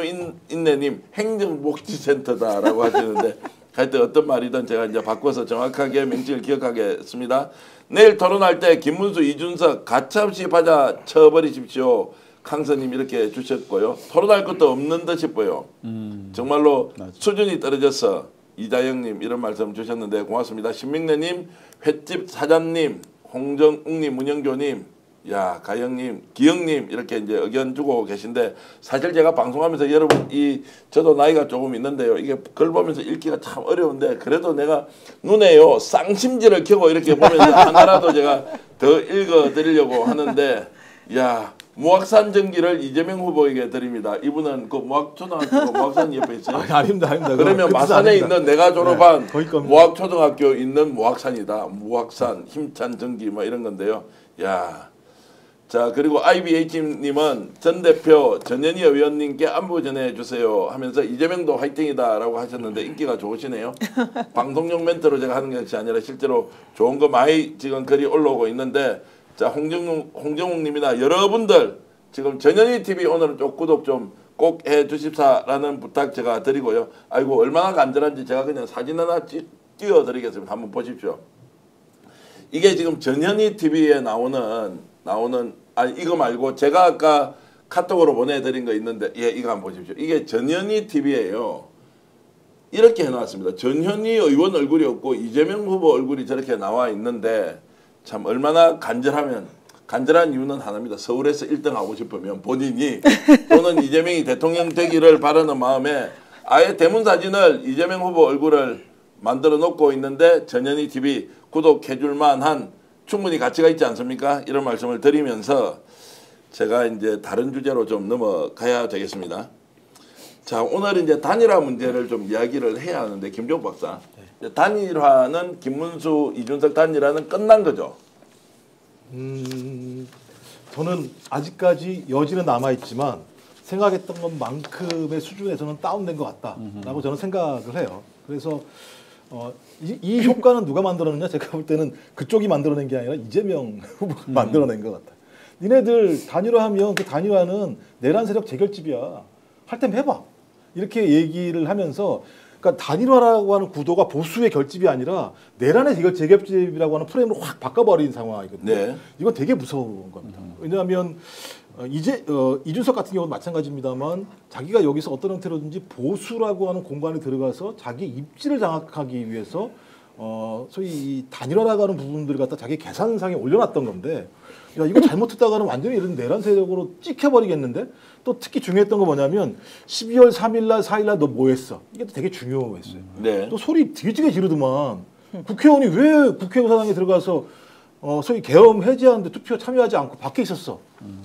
인내님 행정복지센터다라고 하시는데 하여튼 어떤 말이든 제가 이제 바꿔서 정확하게 명칭을 기억하겠습니다. 내일 토론할 때 김문수, 이준석 가차없이 받아 쳐버리십시오. 강서님 이렇게 주셨고요. 토론할 것도 없는 듯 싶어요. 정말로 맞아. 수준이 떨어져서 이다영님 이런 말씀 주셨는데 고맙습니다. 신명래님, 횟집 사장님, 홍정웅님, 문영조님, 야 가영님, 기영님 이렇게 이제 의견 주고 계신데 사실 제가 방송하면서 여러분 저도 나이가 조금 있는데요. 이게 글 보면서 읽기가 참 어려운데 그래도 내가 눈에요 쌍심지를 켜고 이렇게 보면서 하나라도 제가 더 읽어드리려고 하는데 야. 무악산 전기를 이재명 후보에게 드립니다. 이분은 그 무악초등학교 무악산 옆에 있어요. 아닙니다, 아닙니다. 그러면 마산에 아닙니다. 있는 내가 졸업한 네, 무악초등학교 있는 무악산이다. 무악산 힘찬 전기 뭐 이런 건데요. 야, 자 그리고 IBH님은 전 대표 전현희 의원님께 안부 전해주세요 하면서 이재명도 화이팅이다라고 하셨는데 인기가 좋으시네요. 방송용 멘트로 제가 하는 것이 아니라 실제로 좋은 거 많이 지금 글이 올라오고 있는데. 자 홍정욱님이나 여러분들 지금 전현희 TV 오늘은 좀 구독 좀 꼭 해주십사라는 부탁 제가 드리고요. 아이고 얼마나 간절한지 제가 그냥 사진 하나 띄워드리겠습니다. 한번 보십시오. 이게 지금 전현희 TV에 나오는 아니 이거 말고 제가 아까 카톡으로 보내드린 거 있는데 예 이거 한번 보십시오. 이게 전현희 TV예요. 이렇게 해놨습니다. 전현희 의원 얼굴이 없고 이재명 후보 얼굴이 저렇게 나와 있는데. 참 얼마나 간절한 이유는 하나입니다. 서울에서 1등 하고 싶으면 본인이 또는 이재명이 대통령 되기를 바라는 마음에 아예 대문 사진을 이재명 후보 얼굴을 만들어 놓고 있는데 전현희 TV 구독해 줄 만한 충분히 가치가 있지 않습니까? 이런 말씀을 드리면서 제가 이제 다른 주제로 좀 넘어가야 되겠습니다. 자, 오늘 이제 단일화 문제를 좀 이야기를 해야 하는데 김종 박사. 단일화는 김문수, 이준석 단일화는 끝난 거죠? 저는 아직까지 여지는 남아있지만 생각했던 것만큼의 수준에서는 다운된 것 같다라고 저는 생각을 해요. 그래서 이 효과는 누가 만들어냈냐? 제가 볼 때는 그쪽이 만들어낸 게 아니라 이재명 후보가 만들어낸 것 같아요. 니네들 단일화하면 그 단일화는 내란 세력 재결집이야. 할 땐 해봐. 이렇게 얘기를 하면서 그러니까 단일화라고 하는 구도가 보수의 결집이 아니라 내란의 재결집이라고 하는 프레임을 확 바꿔버린 상황이거든요. 네. 이건 되게 무서운 겁니다. 왜냐하면 이준석 같은 경우는 마찬가지입니다만 자기가 여기서 어떤 형태로든지 보수라고 하는 공간에 들어가서 자기 입지를 장악하기 위해서 소위 이 단일화라고 하는 부분들을 갖다 자기 계산상에 올려놨던 건데 야 이거 잘못했다가는 완전히 이런 내란 세력으로 찍혀버리겠는데 또 특히 중요했던 거 뭐냐면 12월 3일날 4일날 너 뭐 했어? 이게 또 되게 중요했어요. 네. 또 소리 뒤지게 지르더만 국회의원이 왜 국회의사당에 들어가서 소위 계엄 해제하는데 투표 참여하지 않고 밖에 있었어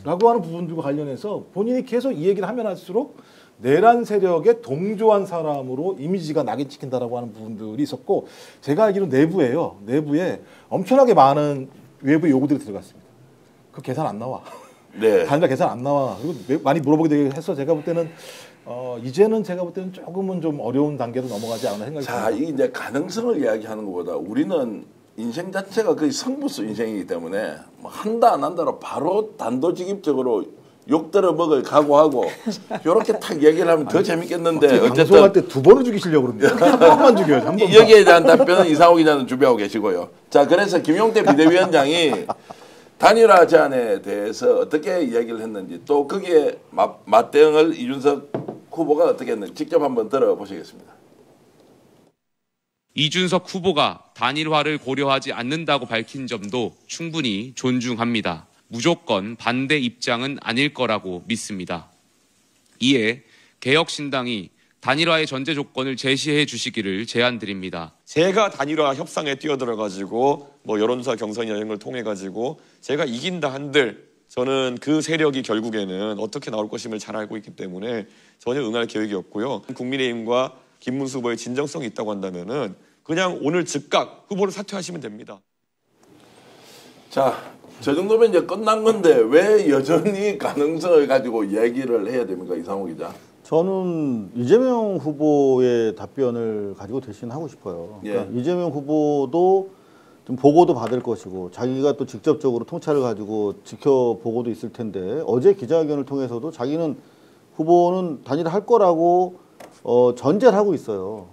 라고 하는 부분들과 관련해서 본인이 계속 이 얘기를 하면 할수록 내란 세력에 동조한 사람으로 이미지가 낙인 찍힌다라고 하는 부분들이 있었고 제가 알기로는 내부에 엄청나게 많은 외부 요구들이 들어갔습니다. 그 계산 안 나와. 네. 단일화 계산 안 나와. 그리고 많이 물어보게 되게 해서 제가 볼 때는 이제는 제가 볼 때는 조금은 좀 어려운 단계로 넘어가지 않나 생각이 듭니다. 자, 이게 이제 가능성을 이야기하는 것보다 우리는 인생 자체가 거의 성부수 인생이기 때문에 뭐 한다 안 한다로 바로 단도직입적으로 욕 들어 먹을 각오하고 이렇게 탁 얘기를 하면 더 재밌겠는데 어쨌든 방송할 때 2번을 죽이시려고 그럽니다. 한 번만 죽여야죠. 한 번만. 여기에 대한 답변은 이상호 기자는 준비하고 계시고요. 자, 그래서 김용태 비대위원장이 단일화 제안에 대해서 어떻게 이야기를 했는지 또 거기에 맞대응을 이준석 후보가 어떻게 했는지 직접 한번 들어보시겠습니다. 이준석 후보가 단일화를 고려하지 않는다고 밝힌 점도 충분히 존중합니다. 무조건 반대 입장은 아닐 거라고 믿습니다. 이에 개혁신당이 단일화의 전제 조건을 제시해 주시기를 제안드립니다. 제가 단일화 협상에 뛰어들어가지고 뭐 여론조사 경선 이런 걸 통해가지고 제가 이긴다 한들 저는 그 세력이 결국에는 어떻게 나올 것임을 잘 알고 있기 때문에 전혀 응할 계획이 없고요. 국민의힘과 김문수 후보의 진정성이 있다고 한다면은 그냥 오늘 즉각 후보를 사퇴하시면 됩니다. 자, 저 정도면 이제 끝난 건데 왜 여전히 가능성을 가지고 얘기를 해야 됩니까, 이상호 기자? 저는 이재명 후보의 답변을 가지고 대신하고 싶어요. 그러니까 이재명 후보도 좀 보고도 받을 것이고 자기가 또 직접적으로 통찰을 가지고 지켜보고도 있을 텐데 어제 기자회견을 통해서도 자기는 후보는 단일화할 거라고 전제를 하고 있어요.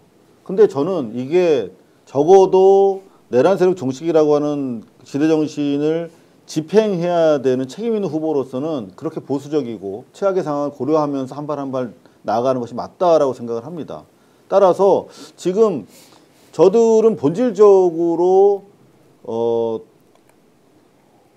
근데 저는 이게 적어도 내란 세력 종식이라고 하는 시대 정신을 집행해야 되는 책임 있는 후보로서는 그렇게 보수적이고 최악의 상황을 고려하면서 한 발 한 발 나아가는 것이 맞다라고 생각을 합니다. 따라서 지금 저들은 본질적으로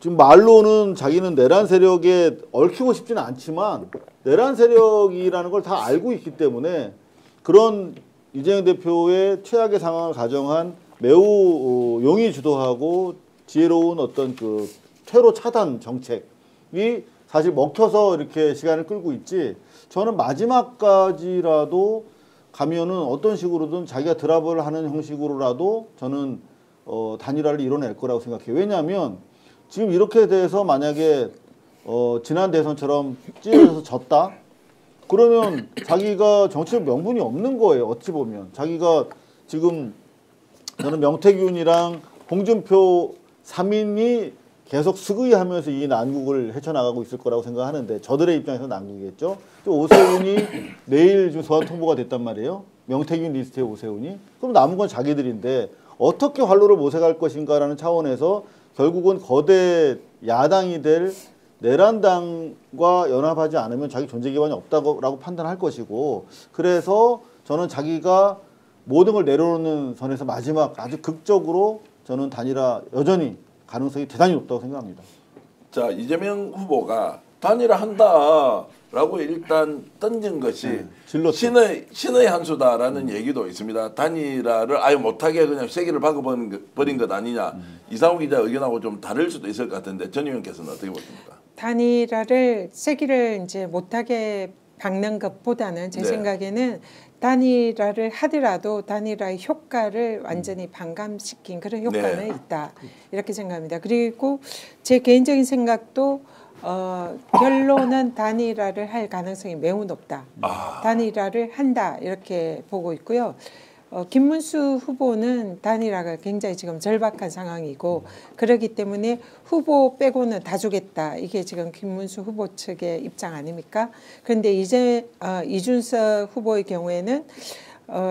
지금 말로는 자기는 내란 세력에 얽히고 싶지는 않지만 내란 세력이라는 걸 다 알고 있기 때문에 그런 이재명 대표의 최악의 상황을 가정한 매우 용의 주도하고 지혜로운 어떤 그 퇴로 차단 정책이 사실 먹혀서 이렇게 시간을 끌고 있지, 저는 마지막까지라도 가면은 어떤 식으로든 자기가 드랍을 하는 형식으로라도 저는 단일화를 이뤄낼 거라고 생각해요. 왜냐하면 지금 이렇게 돼서 만약에 지난 대선처럼 찢어져서 졌다? 그러면 자기가 정치적 명분이 없는 거예요. 어찌 보면. 자기가 지금 저는 명태균이랑 홍준표 3인이 계속 스그이하면서 이 난국을 헤쳐나가고 있을 거라고 생각하는데 저들의 입장에서 난국이겠죠. 또 오세훈이 내일 지금 소환 통보가 됐단 말이에요. 명태균 리스트에 오세훈이. 그럼 남은 건 자기들인데 어떻게 활로를 모색할 것인가라는 차원에서 결국은 거대 야당이 될 내란당과 연합하지 않으면 자기 존재 기반이 없다고 판단할 것이고, 그래서 저는 자기가 모든 걸 내려놓는 선에서 마지막 아주 극적으로 저는 단일화 여전히 가능성이 대단히 높다고 생각합니다. 자, 이재명 후보가 단일화 한다라고 일단 던진 것이 신의 한 수다라는 얘기도 있습니다. 단일화를 아예 못하게 그냥 쐐기를 박아버린 것 아니냐. 이상호 기자 의견하고 좀 다를 수도 있을 것 같은데 전 의원께서는 어떻게 보십니까? 단일화를 쐐기를 이제 못하게 박는 것보다는 제 생각에는 단일화를 하더라도 단일화의 효과를 완전히 반감시킨 그런 효과는 있다, 이렇게 생각합니다. 그리고 제 개인적인 생각도 결론은 단일화를 할 가능성이 매우 높다. 단일화를 한다, 이렇게 보고 있고요. 김문수 후보는 단일화가 굉장히 지금 절박한 상황이고 그렇기 때문에 후보 빼고는 다 주겠다. 이게 지금 김문수 후보 측의 입장 아닙니까? 그런데 이제 이준석 후보의 경우에는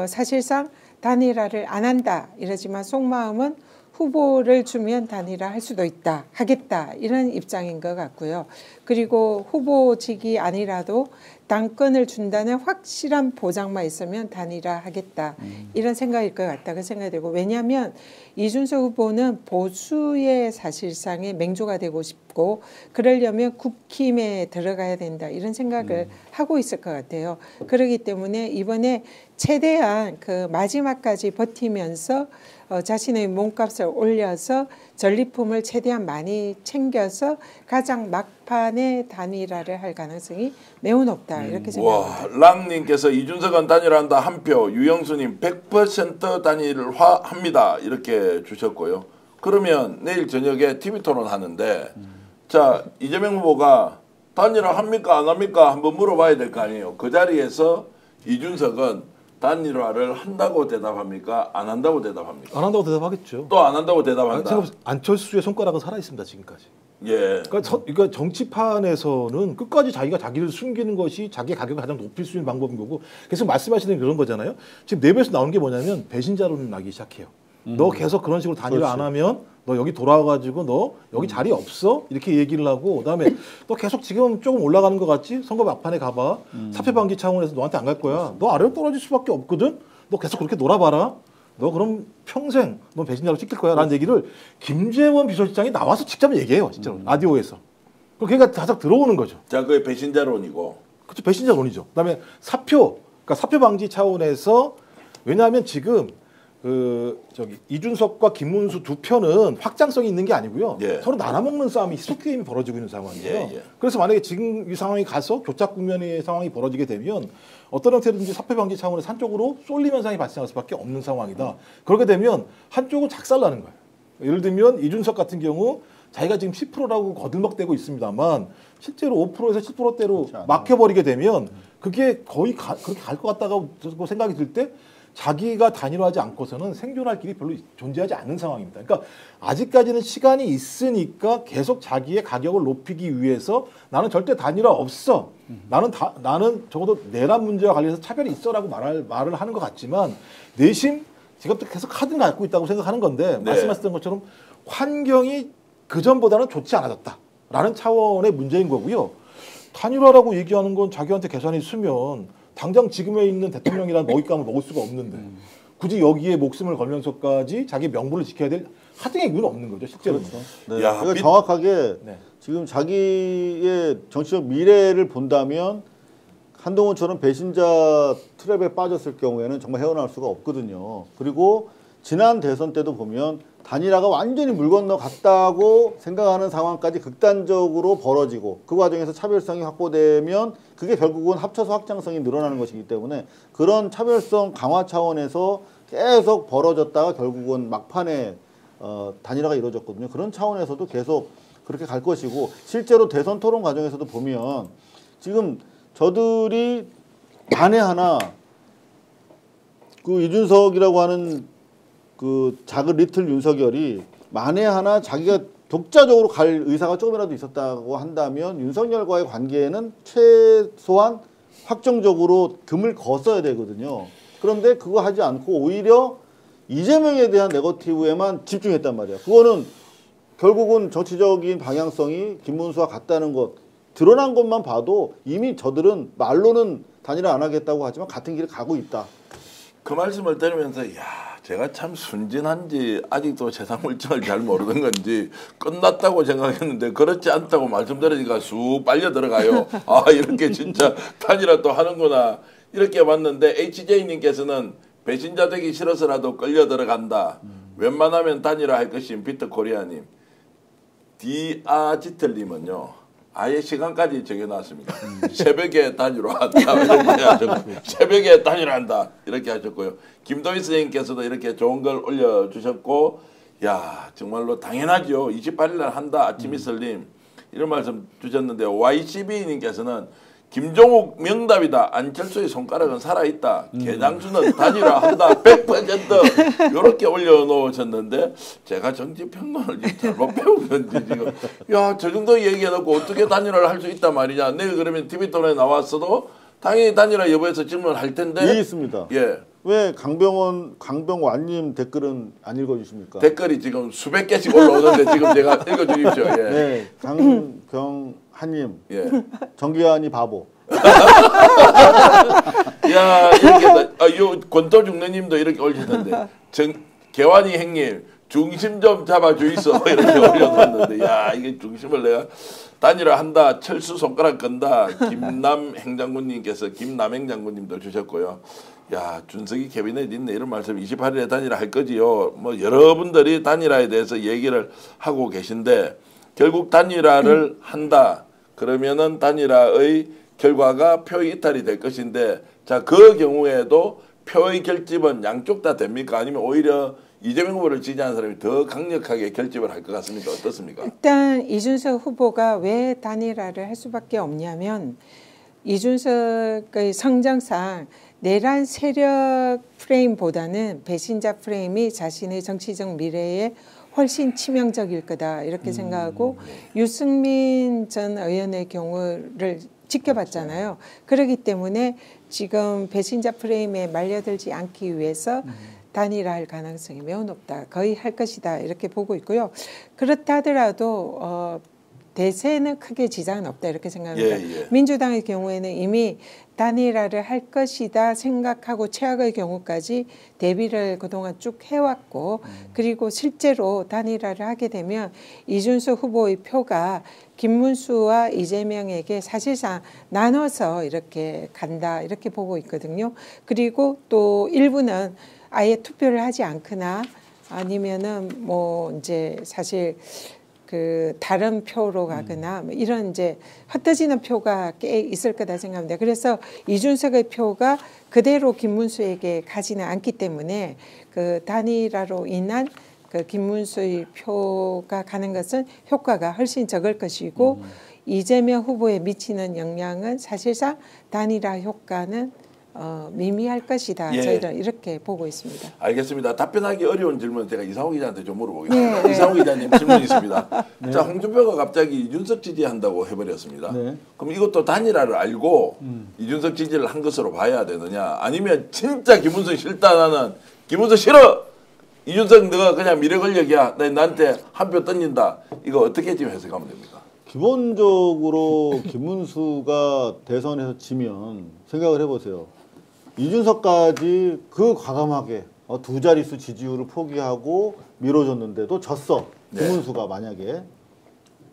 사실상 단일화를 안 한다 이러지만 속마음은 후보를 주면 단일화 할 수도 있다, 하겠다, 이런 입장인 것 같고요. 그리고 후보직이 아니라도 당권을 준다는 확실한 보장만 있으면 단일화 하겠다, 이런 생각일 것 같다고 생각이 들고, 왜냐하면 이준석 후보는 보수의 사실상의 맹조가 되고 싶고 그러려면 국힘에 들어가야 된다, 이런 생각을 하고 있을 것 같아요. 그렇기 때문에 이번에 최대한 그 마지막까지 버티면서 자신의 몸값을 올려서 전리품을 최대한 많이 챙겨서 가장 막판에 단일화를 할 가능성이 매우 높다, 이렇게 생각합니다. 랑님께서 이준석은 단일화한다 한 표, 유영수님 100% 단일화합니다, 이렇게 주셨고요. 그러면 내일 저녁에 TV 토론 하는데 자, 이재명 후보가 단일화 합니까 안 합니까 한번 물어봐야 될 거 아니에요. 그 자리에서 이준석은 단일화를 한다고 대답합니까? 안 한다고 대답합니까? 안 한다고 대답하겠죠. 또 안 한다고 대답한다. 안철수의 손가락은 살아 있습니다, 지금까지. 예. 그러니까 정치판에서는 끝까지 자기가 자기를 숨기는 것이 자기의 가격을 가장 높일 수 있는 방법인 거고, 계속 말씀하시는 그런 거잖아요. 지금 내부에서 나오는 게 뭐냐면 배신자론이 나기 시작해요. 너 계속 그런 식으로 단일화 안 하면 너 여기 돌아와가지고 너 여기 자리 없어? 이렇게 얘기를 하고, 그다음에 너 계속 지금 조금 올라가는 것 같지? 선거 막판에 가봐. 사표 방지 차원에서 너한테 안 갈 거야. 너 아래로 떨어질 수밖에 없거든? 너 계속 그렇게 놀아봐라. 너 그럼 평생 너 배신자로 찍힐 거야 라는 얘기를 김재원 비서실장이 나와서 직접 얘기해요. 진짜로 라디오에서. 그럼 걔가 다삭 들어오는 거죠. 자, 그게 배신자론이고. 그렇죠. 배신자론이죠. 그다음에 사표, 그러니까 사표 방지 차원에서 왜냐하면 지금 이준석과 김문수 두 편은 확장성이 있는 게 아니고요. 예. 서로 나눠먹는 싸움이 희속 게임이 벌어지고 있는 상황이에요. 예, 예. 그래서 만약에 지금 이 상황이 가서 교착 국면의 상황이 벌어지게 되면 어떤 형태든지 사표 방지 차원에서 한쪽으로 쏠림 현상이 발생할 수밖에 없는 상황이다. 그렇게 되면 한쪽은 작살나는 거예요. 예를 들면 이준석 같은 경우 자기가 지금 10%라고 거들먹대고 있습니다만 실제로 5%에서 7%대로 막혀버리게 되면 그게 거의 그렇게 갈 것 같다고 생각이 들 때 자기가 단일화하지 않고서는 생존할 길이 별로 존재하지 않는 상황입니다. 그러니까 아직까지는 시간이 있으니까 계속 자기의 가격을 높이기 위해서 나는 절대 단일화 없어. 나는 적어도 내란 문제와 관련해서 차별이 있어라고 말을 하는 것 같지만 내심 지금도 계속 카드는 갖고 있다고 생각하는 건데 네. 말씀하셨던 것처럼 환경이 그전보다는 좋지 않아졌다라는 차원의 문제인 거고요. 단일화라고 얘기하는 건 자기한테 계산이 있으면 당장 지금에 있는 대통령이라는 먹잇감을 먹을 수가 없는데 굳이 여기에 목숨을 걸면서까지 자기 명분을 지켜야 될 하등의 이유는 없는 거죠. 실제로는. 그렇죠. 네. 야, 그러니까 정확하게 네. 지금 자기의 정치적 미래를 본다면 한동훈처럼 배신자 트랩에 빠졌을 경우에는 정말 헤어나올 수가 없거든요. 그리고 지난 대선 때도 보면 단일화가 완전히 물 건너갔다고 생각하는 상황까지 극단적으로 벌어지고 그 과정에서 차별성이 확보되면 그게 결국은 합쳐서 확장성이 늘어나는 것이기 때문에 그런 차별성 강화 차원에서 계속 벌어졌다가 결국은 막판에 단일화가 이루어졌거든요. 그런 차원에서도 계속 그렇게 갈 것이고 실제로 대선 토론 과정에서도 보면 지금 저들이 만에 하나 그 이준석이라고 하는 그 작은 리틀 윤석열이 만에 하나 자기가 독자적으로 갈 의사가 조금이라도 있었다고 한다면 윤석열과의 관계에는 최소한 확정적으로 금을 걷어야 되거든요. 그런데 그거 하지 않고 오히려 이재명에 대한 네거티브에만 집중했단 말이야. 그거는 결국은 정치적인 방향성이 김문수와 같다는 것 드러난 것만 봐도 이미 저들은 말로는 단일화 안 하겠다고 하지만 같은 길을 가고 있다. 그 말씀을 들으면서 야 제가 참 순진한지 아직도 세상 물정을 잘 모르는 건지 끝났다고 생각했는데 그렇지 않다고 말씀드리니까 쑥 빨려 들어가요. 아 이렇게 진짜 단일화 또 하는구나 이렇게 봤는데 HJ님께서는 배신자 되기 싫어서라도 끌려 들어간다. 웬만하면 단일화 할 것인 비트코리아님. 디아지틀님은요. 아예 시간까지 정해놨습니다. 새벽에 단일화한다. 새벽에 단일화한다. 이렇게 하셨고요. 김도희 선생님께서도 이렇게 좋은 걸 올려주셨고 야 정말로 당연하죠. 28일 날 한다. 아침 이슬님 이런 말씀 주셨는데 YCB님께서는 김종욱 명답이다. 안철수의 손가락은 살아있다. 개장수는 단일화한다. 100% 이렇게 올려놓으셨는데 제가 정치평론을 잘못 배운 건지 지금 야 저 정도 얘기해놓고 어떻게 단일화를 할 수 있단 말이냐. 내가 그러면 TV토론에 나왔어도 당연히 단일화 여부에서 질문을 할 텐데 예, 있습니다. 예. 왜 강병완님 댓글은 안 읽어주십니까? 댓글이 지금 수백 개씩 올라오는데 지금 제가 읽어주십시오. 예. 네, 강병한님, 예. 정기환이 바보. 야 이렇게 요 권도중래님도 이렇게 올리셨는데 개환이 행님 중심 좀 잡아주이소 이렇게 올려놨는데 야 이게 중심을 내가 단일화 한다 철수 손가락 건다 김남행장군님께서 김남행장군님도 주셨고요. 야 준석이 캐비넷 있네 이런 말씀 28일에 단일화 할 거지요. 뭐 여러분들이 단일화에 대해서 얘기를 하고 계신데 결국 단일화를 한다 그러면은 단일화의 결과가 표의 이탈이 될 것인데 자 그 경우에도 표의 결집은 양쪽 다 됩니까? 아니면 오히려 이재명 후보를 지지하는 사람이 더 강력하게 결집을 할 것 같습니까? 어떻습니까? 일단 이준석 후보가 왜 단일화를 할 수밖에 없냐면 이준석의 성장상 내란 세력 프레임보다는 배신자 프레임이 자신의 정치적 미래에 훨씬 치명적일 거다 이렇게 생각하고 유승민 전 의원의 경우를 지켜봤잖아요. 그렇기 때문에 지금 배신자 프레임에 말려들지 않기 위해서 단일화할 가능성이 매우 높다. 거의 할 것이다 이렇게 보고 있고요. 그렇다 하더라도 대세는 크게 지장은 없다 이렇게 생각합니다. 예, 예. 민주당의 경우에는 이미 단일화를 할 것이다 생각하고 최악의 경우까지 대비를 그동안 쭉 해왔고 그리고 실제로 단일화를 하게 되면 이준석 후보의 표가 김문수와 이재명에게 사실상 나눠서 이렇게 간다 이렇게 보고 있거든요. 그리고 또 일부는 아예 투표를 하지 않거나 아니면은 뭐 이제 사실 그 다른 표로 가거나 뭐 이런 이제 흩어지는 표가 꽤 있을 거다 생각합니다. 그래서 이준석의 표가 그대로 김문수에게 가지는 않기 때문에 그 단일화로 인한 그 김문수의 표가 가는 것은 효과가 훨씬 적을 것이고 이재명 후보에 미치는 영향은 사실상 단일화 효과는 미미할 것이다. 예. 저희는 이렇게 보고 있습니다. 알겠습니다. 답변하기 어려운 질문 제가 이상호 기자한테 좀 물어보겠습니다. 네. 이상호 기자님 질문이 있습니다. 자, 홍준표가 갑자기 이준석 지지한다고 해버렸습니다. 네. 그럼 이것도 단일화를 알고 이준석 지지를 한 것으로 봐야 되느냐? 아니면 진짜 김문수 싫다 나는 김문수 싫어. 이준석 너가 그냥 미래 권력이야. 나한테 한 표 던진다. 이거 어떻게 지금 해석하면 됩니까? 기본적으로 김문수가 대선에서 지면 생각을 해보세요. 이준석까지 그 과감하게 두 자릿수 지지율을 포기하고 밀어줬는데도 졌어. 네. 김문수가 만약에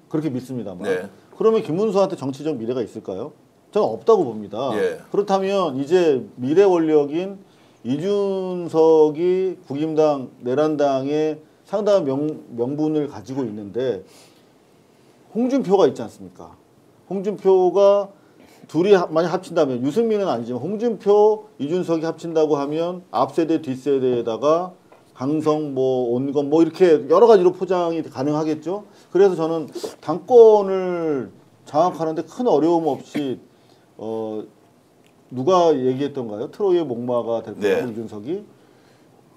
그렇게 믿습니다만. 네. 그러면 김문수한테 정치적 미래가 있을까요? 저는 없다고 봅니다. 예. 그렇다면 이제 미래 권력인 이준석이 국힘당 내란당의 상당한 명분을 가지고 있는데 홍준표가 있지 않습니까? 홍준표가 둘이 만약 합친다면 유승민은 아니지만 홍준표, 이준석이 합친다고 하면 앞세대, 뒷세대에다가 강성, 뭐 온건 뭐 이렇게 여러 가지로 포장이 가능하겠죠. 그래서 저는 당권을 장악하는데 큰 어려움 없이 누가 얘기했던가요? 트로이의 목마가 될 거라고 네. 이준석이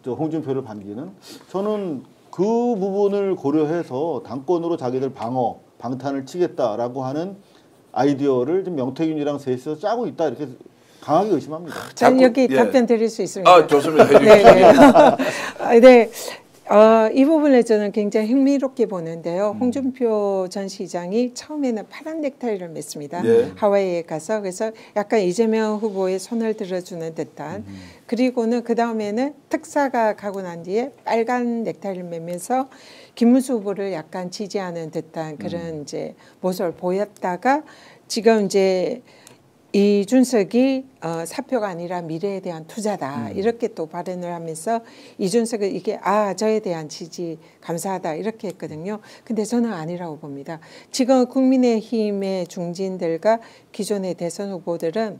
저 홍준표를 반기는. 저는 그 부분을 고려해서 당권으로 자기들 방탄을 치겠다라고 하는 아이디어를 좀 명태균이랑 셋이서 짜고 있다 이렇게 강하게 의심합니다. 저는 여기 예. 답변 드릴 수 있습니다. 아, 좋습니다. 네, 해주십시오. 네. 이 부분을 저는 굉장히 흥미롭게 보는데요. 홍준표 전 시장이 처음에는 파란 넥타이를 맸습니다. 예. 하와이에 가서 그래서 약간 이재명 후보의 손을 들어주는 듯한 그리고는 그 다음에는 특사가 가고 난 뒤에 빨간 넥타이를 매면서 김문수 후보를 약간 지지하는 듯한 그런 이제 모습을 보였다가 지금 이제 이준석이 사표가 아니라 미래에 대한 투자다 이렇게 또 발언을 하면서 이준석은 이게 저에 대한 지지 감사하다 이렇게 했거든요. 근데 저는 아니라고 봅니다. 지금 국민의힘의 중진들과 기존의 대선 후보들은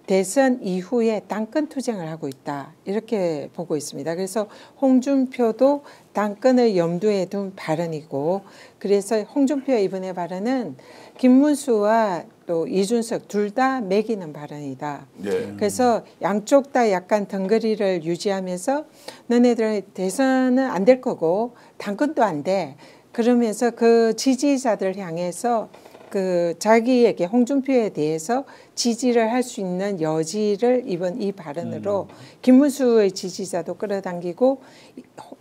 대선 이후에 당권 투쟁을 하고 있다 이렇게 보고 있습니다. 그래서 홍준표도 당권을 염두에 둔 발언이고 그래서 홍준표의 이번에 발언은 김문수와 또 이준석 둘 다 매기는 발언이다. 예. 그래서 양쪽 다 약간 덩거리를 유지하면서 너네들 대선은 안 될 거고 당권도 안 돼. 그러면서 그 지지자들 향해서 그 자기에게 홍준표에 대해서 지지를 할 수 있는 여지를 이번 이 발언으로 김문수의 지지자도 끌어당기고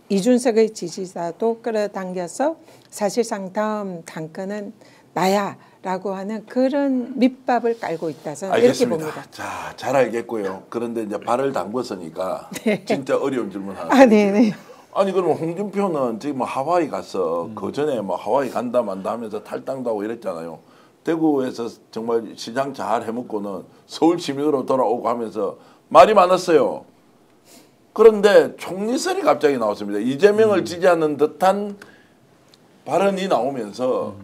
이준석의 지지자도 끌어당겨서 사실상 다음 당권은 나야라고 하는 그런 밑밥을 깔고 있다. 저는 이렇게 알겠습니다. 봅니다. 자, 잘 알겠고요. 그런데 이제 발을 담궜으니까 진짜 어려운 질문 하나. 네네. 아니 그러면 홍준표는 지금 뭐 하와이 가서 그 전에 뭐 하와이 간다 만다 하면서 탈당도 하고 이랬잖아요. 대구에서 정말 시장 잘 해먹고는 서울 시민으로 돌아오고 하면서 말이 많았어요. 그런데 총리설이 갑자기 나왔습니다. 이재명을 지지하는 듯한 발언이 나오면서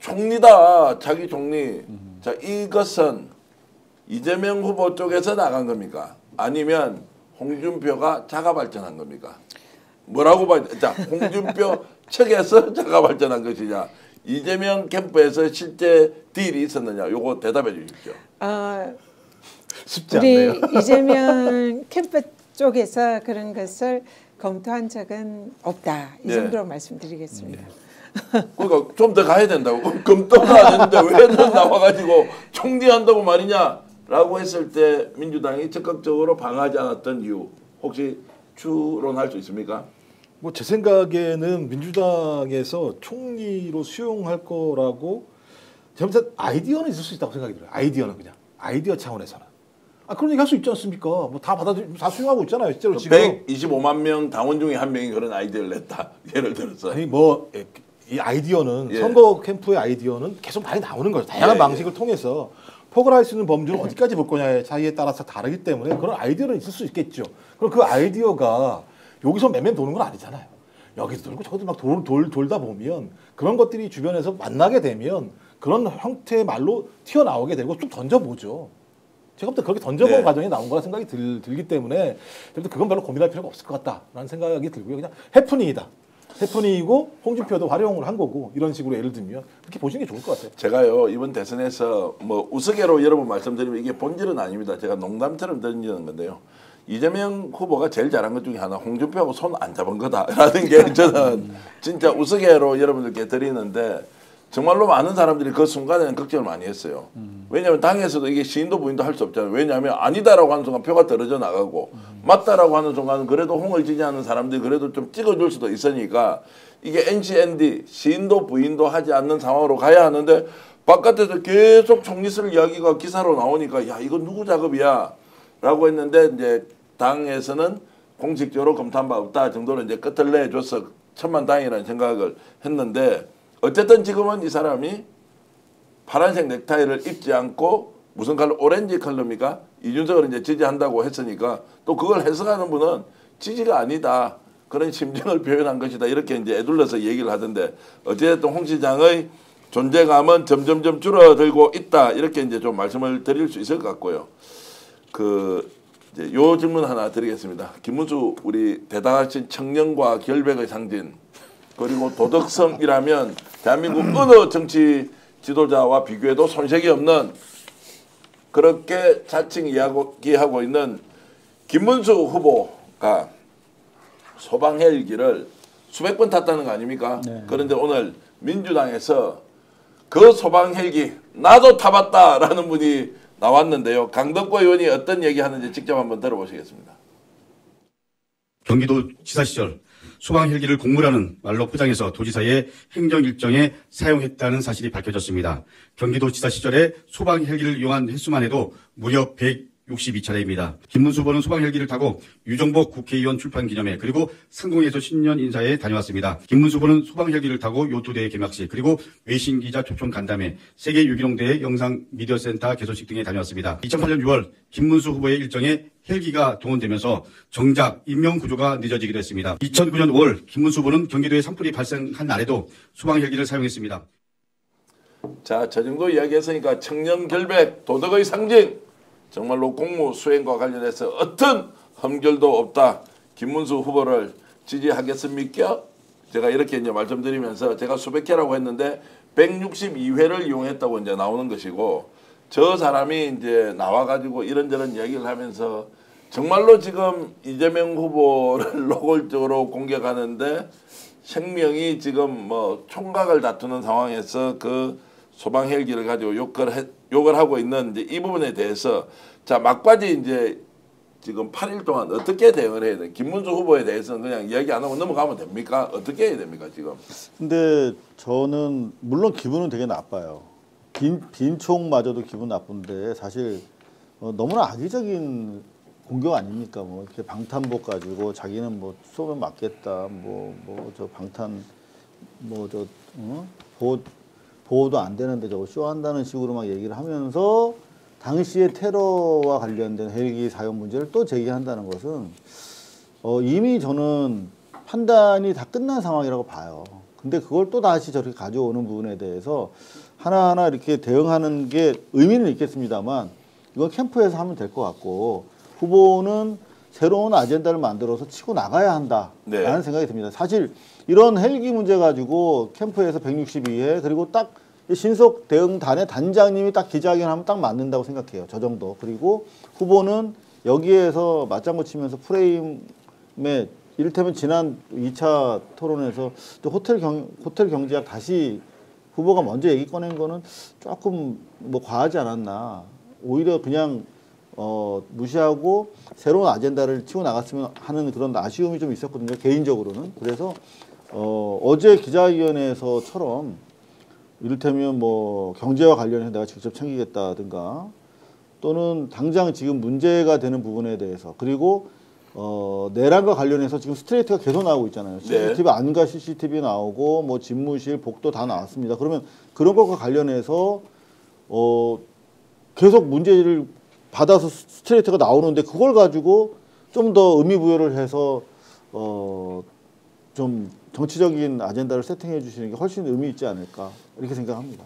총리다 자기 총리. 자 이것은 이재명 후보 쪽에서 나간 겁니까? 아니면 홍준표가 자가 발전한 겁니까? 뭐라고 봐야 돼? 자, 홍준표 측에서 자가 발전한 것이냐, 이재명 캠프에서 실제 딜이 있었느냐, 요거 대답해 주십시오. 쉽지 우리 않네요. 이재명 캠프 쪽에서 그런 것을 검토한 적은 없다. 이 네. 정도로 말씀드리겠습니다. 그러니까 좀 더 가야 된다고. 검토가 안 했는데 왜 너 나와가지고 총리한다고 말이냐라고 했을 때 민주당이 적극적으로 방어하지 않았던 이유 혹시 추론할 수 있습니까? 뭐 제 생각에는 민주당에서 총리로 수용할 거라고 제가 볼 때 아이디어는 있을 수 있다고 생각이 들어요. 아이디어는 그냥 아이디어 차원에서는. 아 그런 얘기 할 수 있지 않습니까? 뭐 다 다 수용하고 있잖아요. 실제로 지금 125만 명 당원 중에 한 명이 그런 아이디어를 냈다. 예를 들어서. 아니 뭐 이 아이디어는 예. 선거 캠프의 아이디어는 계속 많이 나오는 거죠. 다양한 예, 방식을 통해서 포괄할 수 있는 범주는 어디까지 볼 거냐의 차이에 따라서 다르기 때문에 그런 아이디어는 있을 수 있겠죠. 그럼 그 아이디어가 여기서 매매 도는 건 아니잖아요. 여기서 돌고 저기서 막 돌다 보면 그런 것들이 주변에서 만나게 되면 그런 형태의 말로 튀어나오게 되고 쭉 던져보죠. 제가 볼 때 그렇게 던져본 네. 과정이 나온 거라 생각이 들기 때문에 그건 별로 고민할 필요가 없을 것 같다라는 생각이 들고요. 그냥 해프닝이다. 해프닝이고 홍준표도 활용을 한 거고 이런 식으로 예를 들면 그렇게 보시는 게 좋을 것 같아요. 제가요 이번 대선에서 뭐 우스개로 여러분 말씀드리면 이게 본질은 아닙니다. 제가 농담처럼 던지는 건데요. 이재명 후보가 제일 잘한 것 중에 하나 홍준표하고 손 안 잡은 거다라는 게 저는 진짜 우스개로 여러분들께 드리는데 정말로 많은 사람들이 그 순간에는 걱정을 많이 했어요. 왜냐하면 당에서도 이게 시인도 부인도 할 수 없잖아요. 왜냐하면 아니다라고 하는 순간 표가 떨어져 나가고 맞다라고 하는 순간은 그래도 홍을 지지하는 사람들이 그래도 좀 찍어줄 수도 있으니까 이게 NCND 시인도 부인도 하지 않는 상황으로 가야 하는데 바깥에서 계속 총리실 이야기가 기사로 나오니까 야 이거 누구 작업이야 라고 했는데 이제 당에서는 공식적으로 검토한 바 없다 정도로 이제 끝을 내줘서 천만다행이라는 생각을 했는데 어쨌든 지금은 이 사람이 파란색 넥타이를 입지 않고 무슨 컬러 오렌지 컬러입니까? 이준석을 이제 지지한다고 했으니까 또 그걸 해석하는 분은 지지가 아니다. 그런 심정을 표현한 것이다. 이렇게 이제 애둘러서 얘기를 하던데 어쨌든 홍 시장의 존재감은 점점점 줄어들고 있다. 이렇게 이제 좀 말씀을 드릴 수 있을 것 같고요. 이제 요 질문 하나 드리겠습니다. 김문수 우리 대단하신 청년과 결백의 상징 그리고 도덕성이라면 대한민국 어느 정치 지도자와 비교해도 손색이 없는 그렇게 자칭 이야기하고 있는 김문수 후보가 소방 헬기를 수백 번 탔다는 거 아닙니까? 네. 그런데 오늘 민주당에서 그 소방 헬기 나도 타봤다라는 분이 나왔는데요. 강덕구 의원이 어떤 얘기하는지 직접 한번 들어보시겠습니다. 경기도지사 시절 소방 헬기를 공무라는 말로 포장해서 도지사의 행정 일정에 사용했다는 사실이 밝혀졌습니다. 경기도지사 시절에 소방 헬기를 이용한 횟수만 해도 무려 162차례입니다. 김문수 후보는 소방 헬기를 타고 유정복 국회의원 출판 기념회 그리고 상공에서 신년 인사에 다녀왔습니다. 김문수 후보는 소방 헬기를 타고 요트대회 개막식 그리고 외신 기자 초청 간담회, 세계 유기농 대회 영상 미디어 센터 개소식 등에 다녀왔습니다. 2008년 6월 김문수 후보의 일정에 헬기가 동원되면서 정작 인명 구조가 늦어지기도 했습니다. 2009년 5월 김문수 후보는 경기도에 산불이 발생한 날에도 소방 헬기를 사용했습니다. 자, 저 정도 이야기했으니까 청년 결백, 도덕의 상징 정말로 공무 수행과 관련해서 어떤 흠결도 없다. 김문수 후보를 지지하겠습니까? 제가 이렇게 이제 말씀드리면서 제가 수백 회라고 했는데 162회를 이용했다고 이제 나오는 것이고 저 사람이 이제 나와가지고 이런저런 이야기를 하면서 정말로 지금 이재명 후보를 노골적으로 공격하는데 생명이 지금 뭐 총각을 다투는 상황에서 그 소방 헬기를 가지고 욕을 하고 있는 이제 이 부분에 대해서 자 막바지 이제 지금 8일 동안 어떻게 대응을 해야 돼? 김문수 후보에 대해서는 그냥 이야기 안 하고 넘어가면 됩니까? 어떻게 해야 됩니까 지금? 근데 저는 물론 기분은 되게 나빠요. 빈총마저도 기분 나쁜데 사실 너무나 악의적인 공격 아닙니까? 뭐 이렇게 방탄복 가지고 자기는 뭐 쏘면 맞겠다. 뭐 저 방탄 보호도 안 되는데 저거 쇼한다는 식으로 막 얘기를 하면서 당시의 테러와 관련된 헬기 사용 문제를 또 제기한다는 것은 이미 저는 판단이 다 끝난 상황이라고 봐요. 근데 그걸 또 다시 저렇게 가져오는 부분에 대해서 하나하나 이렇게 대응하는 게 의미는 있겠습니다만 이건 캠프에서 하면 될 것 같고 후보는 새로운 아젠다를 만들어서 치고 나가야 한다라는 네. 생각이 듭니다. 사실 이런 헬기 문제 가지고 캠프에서 162회 그리고 딱 신속 대응단의 단장님이 딱 기자회견하면 딱 맞는다고 생각해요. 저 정도. 그리고 후보는 여기에서 맞장구 치면서 프레임에 이를테면 지난 2차 토론에서 또 호텔 경제학 다시 후보가 먼저 얘기 꺼낸 거는 조금 뭐 과하지 않았나. 오히려 그냥 무시하고 새로운 아젠다를 치고 나갔으면 하는 그런 아쉬움이 좀 있었거든요. 개인적으로는. 그래서 어제 기자회견에서처럼 이를테면 뭐 경제와 관련해서 내가 직접 챙기겠다든가 또는 당장 지금 문제가 되는 부분에 대해서 그리고 내란과 관련해서 지금 스트레이트가 계속 나오고 있잖아요. CCTV 안가 CCTV 나오고 뭐 집무실 복도 다 나왔습니다. 그러면 그런 것과 관련해서 계속 문제를 받아서 스트레이트가 나오는데 그걸 가지고 좀 더 의미 부여를 해서 좀 정치적인 아젠다를 세팅해 주시는 게 훨씬 의미 있지 않을까 이렇게 생각합니다.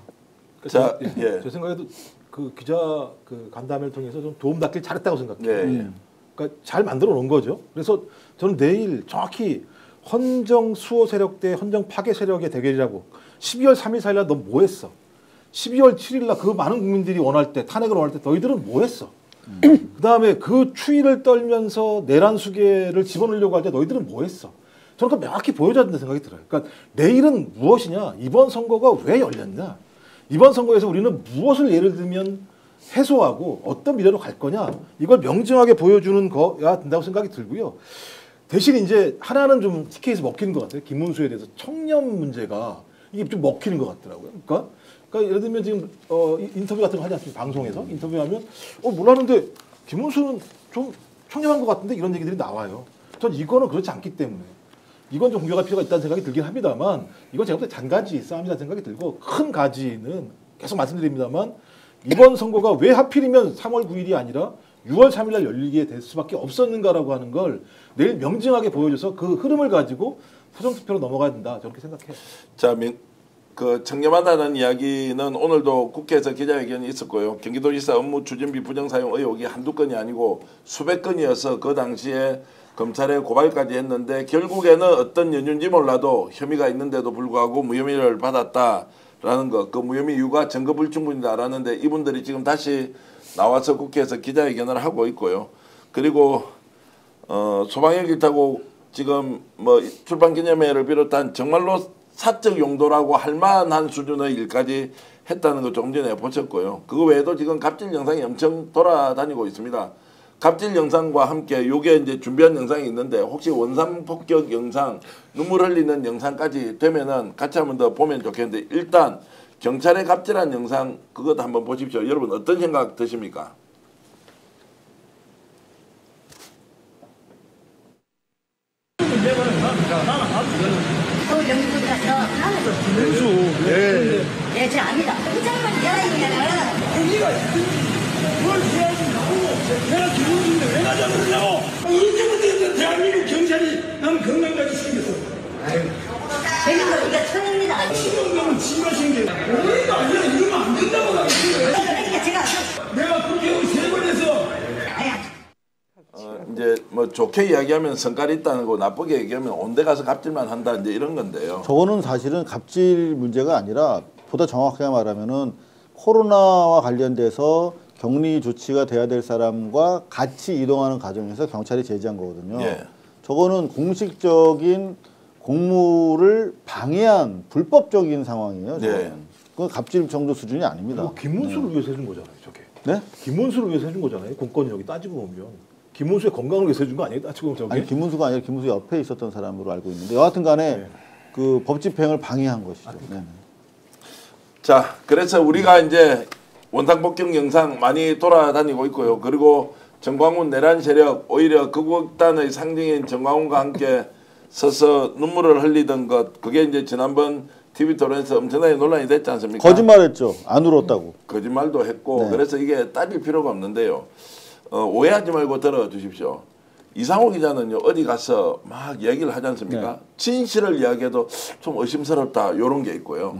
자, 제 생각에도 그 기자 그 간담회를 통해서 좀 도움받길 잘했다고 생각해요. 그러니까 잘 만들어 놓은 거죠. 그래서 저는 내일 정확히 헌정 수호 세력 대 헌정 파괴 세력의 대결이라고 12월 3일 4일 날 너 뭐 했어? 12월 7일 날 그 많은 국민들이 원할 때 탄핵을 원할 때 너희들은 뭐 했어? 그다음에 그 추위를 떨면서 내란 수계를 집어넣으려고 할 때 너희들은 뭐 했어? 저는 그 명확히 보여줘야 된다는 생각이 들어요. 그러니까 내일은 무엇이냐? 이번 선거가 왜 열렸냐? 이번 선거에서 우리는 무엇을 예를 들면 해소하고 어떤 미래로 갈 거냐? 이걸 명징하게 보여주는 거야 된다고 생각이 들고요. 대신 이제 하나는 좀 TK에서 먹히는 것 같아요. 김문수에 대해서 청년 문제가 이게 좀 먹히는 것 같더라고요. 그러니까 예를 들면 지금 인터뷰 같은 거 하지 않습니까? 방송에서 인터뷰하면 몰랐는데 김문수는 좀 청렴한 것 같은데 이런 얘기들이 나와요. 전 이거는 그렇지 않기 때문에 이건 좀 공격할 필요가 있다는 생각이 들긴 합니다만 이건 제가 볼 때 잔가지 싸움이라는 생각이 들고 큰 가지는 계속 말씀드립니다만 이번 선거가 왜 하필이면 3월 9일이 아니라 6월 3일 날 열리게 될 수밖에 없었는가라고 하는 걸 내일 명징하게 보여줘서 그 흐름을 가지고 부정투표로 넘어가야 된다. 저렇게 생각해요. 자, 그 청렴하다는 이야기는 오늘도 국회에서 기자회견이 있었고요. 경기도지사 업무 추진비 부정사용 의혹이 한두 건이 아니고 수백 건이어서 그 당시에 검찰에 고발까지 했는데 결국에는 어떤 연유인지 몰라도 혐의가 있는데도 불구하고 무혐의를 받았다라는 것. 그 무혐의 이유가 증거 불충분이다라는데 이분들이 지금 다시 나와서 국회에서 기자회견을 하고 있고요. 그리고 소방헬기 타고 지금 뭐 출판기념회를 비롯한 정말로 사적 용도라고 할 만한 수준의 일까지 했다는 거 조금 전에 보셨고요. 그거 외에도 지금 갑질 영상이 엄청 돌아다니고 있습니다. 갑질 영상과 함께 요게 이제 준비한 영상이 있는데 혹시 원산 폭격 영상, 눈물 흘리는 영상까지 되면은 같이 한번 더 보면 좋겠는데 일단 경찰의 갑질한 영상 그것도 한번 보십시오. 여러분 어떤 생각 드십니까? 예, 제 아니다. 부장만 열어있냐는 우리가 뭘 해야지 나고 내가 기분인데 왜 가자 그러냐고. 이때부터 대한민국 경찰이 난 건강까지 생겼어. 대한민국 이거 천입니다. 신경감은 지가 생겨. 우리가 아니라 이러면 안 된다고 나는. 그러니까 제가 내가 국회의원 3번 해서 이제 뭐 좋게 이야기하면 성깔이 있다는 거 나쁘게 얘기하면 온데 가서 갑질만 한다 이제 이런 건데요. 저거는 사실은 갑질 문제가 아니라 보다 정확하게 말하면은 코로나와 관련돼서 격리 조치가 돼야 될 사람과 같이 이동하는 과정에서 경찰이 제지한 거거든요. 저거는 공식적인 공무를 방해한 불법적인 상황이에요. 그건 갑질 정도 수준이 아닙니다. 김문수를 위해서 해준 거잖아요, 저게. 네? 김문수를 위해서 해준 거잖아요. 공권력이 따지고 보면. 김문수의 건강을 위해서 해준 거 아니에요? 따지고 보면 저게. 아니 김문수가 아니라 김문수 옆에 있었던 사람으로 알고 있는데 여하튼 간에 그 법 집행을 방해한 것이죠. 자, 그래서 우리가 이제 원상 폭격 영상 많이 돌아다니고 있고요. 그리고 정광훈 내란 세력 오히려 극우극단의 상징인 정광훈과 함께 서서 눈물을 흘리던 것 그게 이제 지난번 TV 토론에서 엄청나게 논란이 됐지 않습니까? 거짓말했죠. 안 울었다고. 거짓말도 했고 그래서 이게 따질 필요가 없는데요. 오해하지 말고 들어주십시오. 이상호 기자는요 어디 가서 막 얘기를 하지 않습니까? 진실을 이야기해도 좀 의심스럽다 이런 게 있고요.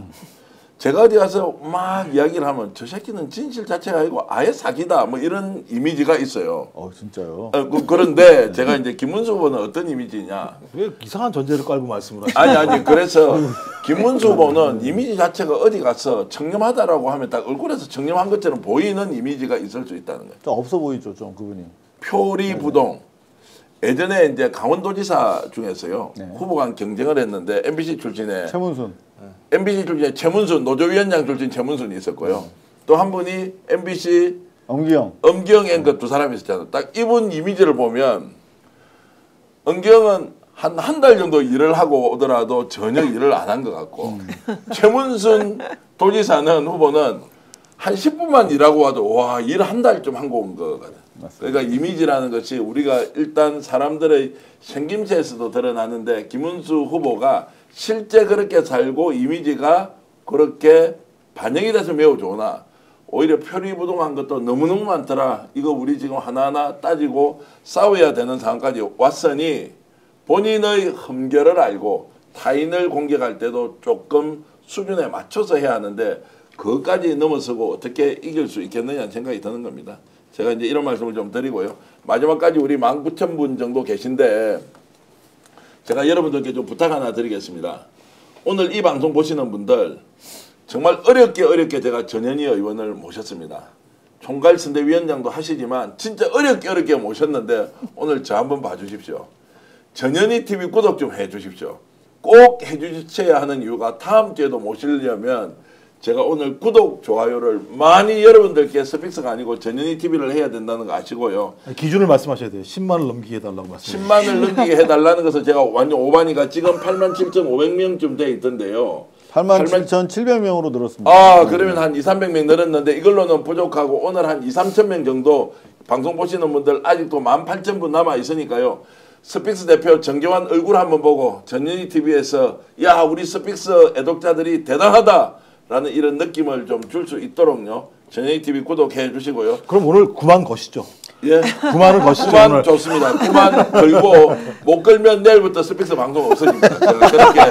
제가 어디 가서 막 이야기를 하면 저 새끼는 진실 자체가 아니고 아예 사기다 뭐 이런 이미지가 있어요. 진짜요? 그런데 제가 이제 김문수 후보는 어떤 이미지냐? 왜 이상한 전제를 깔고 말씀을 하시죠? 아니 그래서 김문수 후보는 이미지 자체가 어디 가서 청렴하다라고 하면 딱 얼굴에서 청렴한 것처럼 보이는 이미지가 있을 수 있다는 거예요. 좀 없어 보이죠, 좀 그분이. 표리부동. 예전에 이제 강원도지사 중에서요 후보간 경쟁을 했는데 MBC 출신의 최문순. MBC 출신의 최문순 노조위원장 출신 최문순이 있었고요. 또 한 분이 MBC 엄기영 앵커 두 사람이 있었잖아요. 딱 이분 이미지를 보면 엄기영은 한 달 정도 일을 하고 오더라도 전혀 일을 안 한 것 같고 최문순 도지사는 후보는 한 10분만 일하고 와도 와, 일 한 달 좀 한 거 온 거 같아요. 그러니까 이미지라는 것이 우리가 일단 사람들의 생김새에서도 드러나는데 김문수 후보가 실제 그렇게 살고 이미지가 그렇게 반영이 돼서 매우 좋으나 오히려 표리부동한 것도 너무너무 많더라. 이거 우리 지금 하나하나 따지고 싸워야 되는 상황까지 왔으니 본인의 흠결을 알고 타인을 공격할 때도 조금 수준에 맞춰서 해야 하는데 그것까지 넘어서고 어떻게 이길 수 있겠느냐는 생각이 드는 겁니다. 제가 이제 이런 말씀을 좀 드리고요. 마지막까지 우리 19,000분 정도 계신데 제가 여러분들께 좀 부탁 하나 드리겠습니다. 오늘 이 방송 보시는 분들 정말 어렵게 제가 전현희 의원을 모셨습니다. 총괄선대위원장도 하시지만 진짜 어렵게 모셨는데 오늘 저 한번 봐주십시오. 전현희 TV 구독 좀 해주십시오. 꼭 해주셔야 하는 이유가 다음 주에도 모시려면 제가 오늘 구독, 좋아요를 많이 여러분들께 스픽스가 아니고 전현희 TV를 해야 된다는 거 아시고요. 기준을 말씀하셔야 돼요. 10만을 넘기게 해달라고 말씀하세요. 10만을 넘기게 해달라는 것은 제가 완전 오바니까 지금 87,500명쯤 돼 있던데요. 87,700명으로 늘었습니다. 아, 그러면 한 2,300명 늘었는데 이걸로는 부족하고 오늘 한 2,3,000명 정도 방송 보시는 분들 아직도 18,000분 남아 있으니까요. 스픽스 대표 정경환 얼굴 한번 보고 전현희 TV에서 야, 우리 스픽스 애독자들이 대단하다 라는 이런 느낌을 좀 줄 수 있도록요. 전현희 TV 구독해 주시고요. 그럼 오늘 9만 거시죠. 예. 9만을 거시죠. 9만 오늘. 좋습니다. 9만 걸고 못 걸면 내일부터 스픽스 방송 없어집니다. 그렇게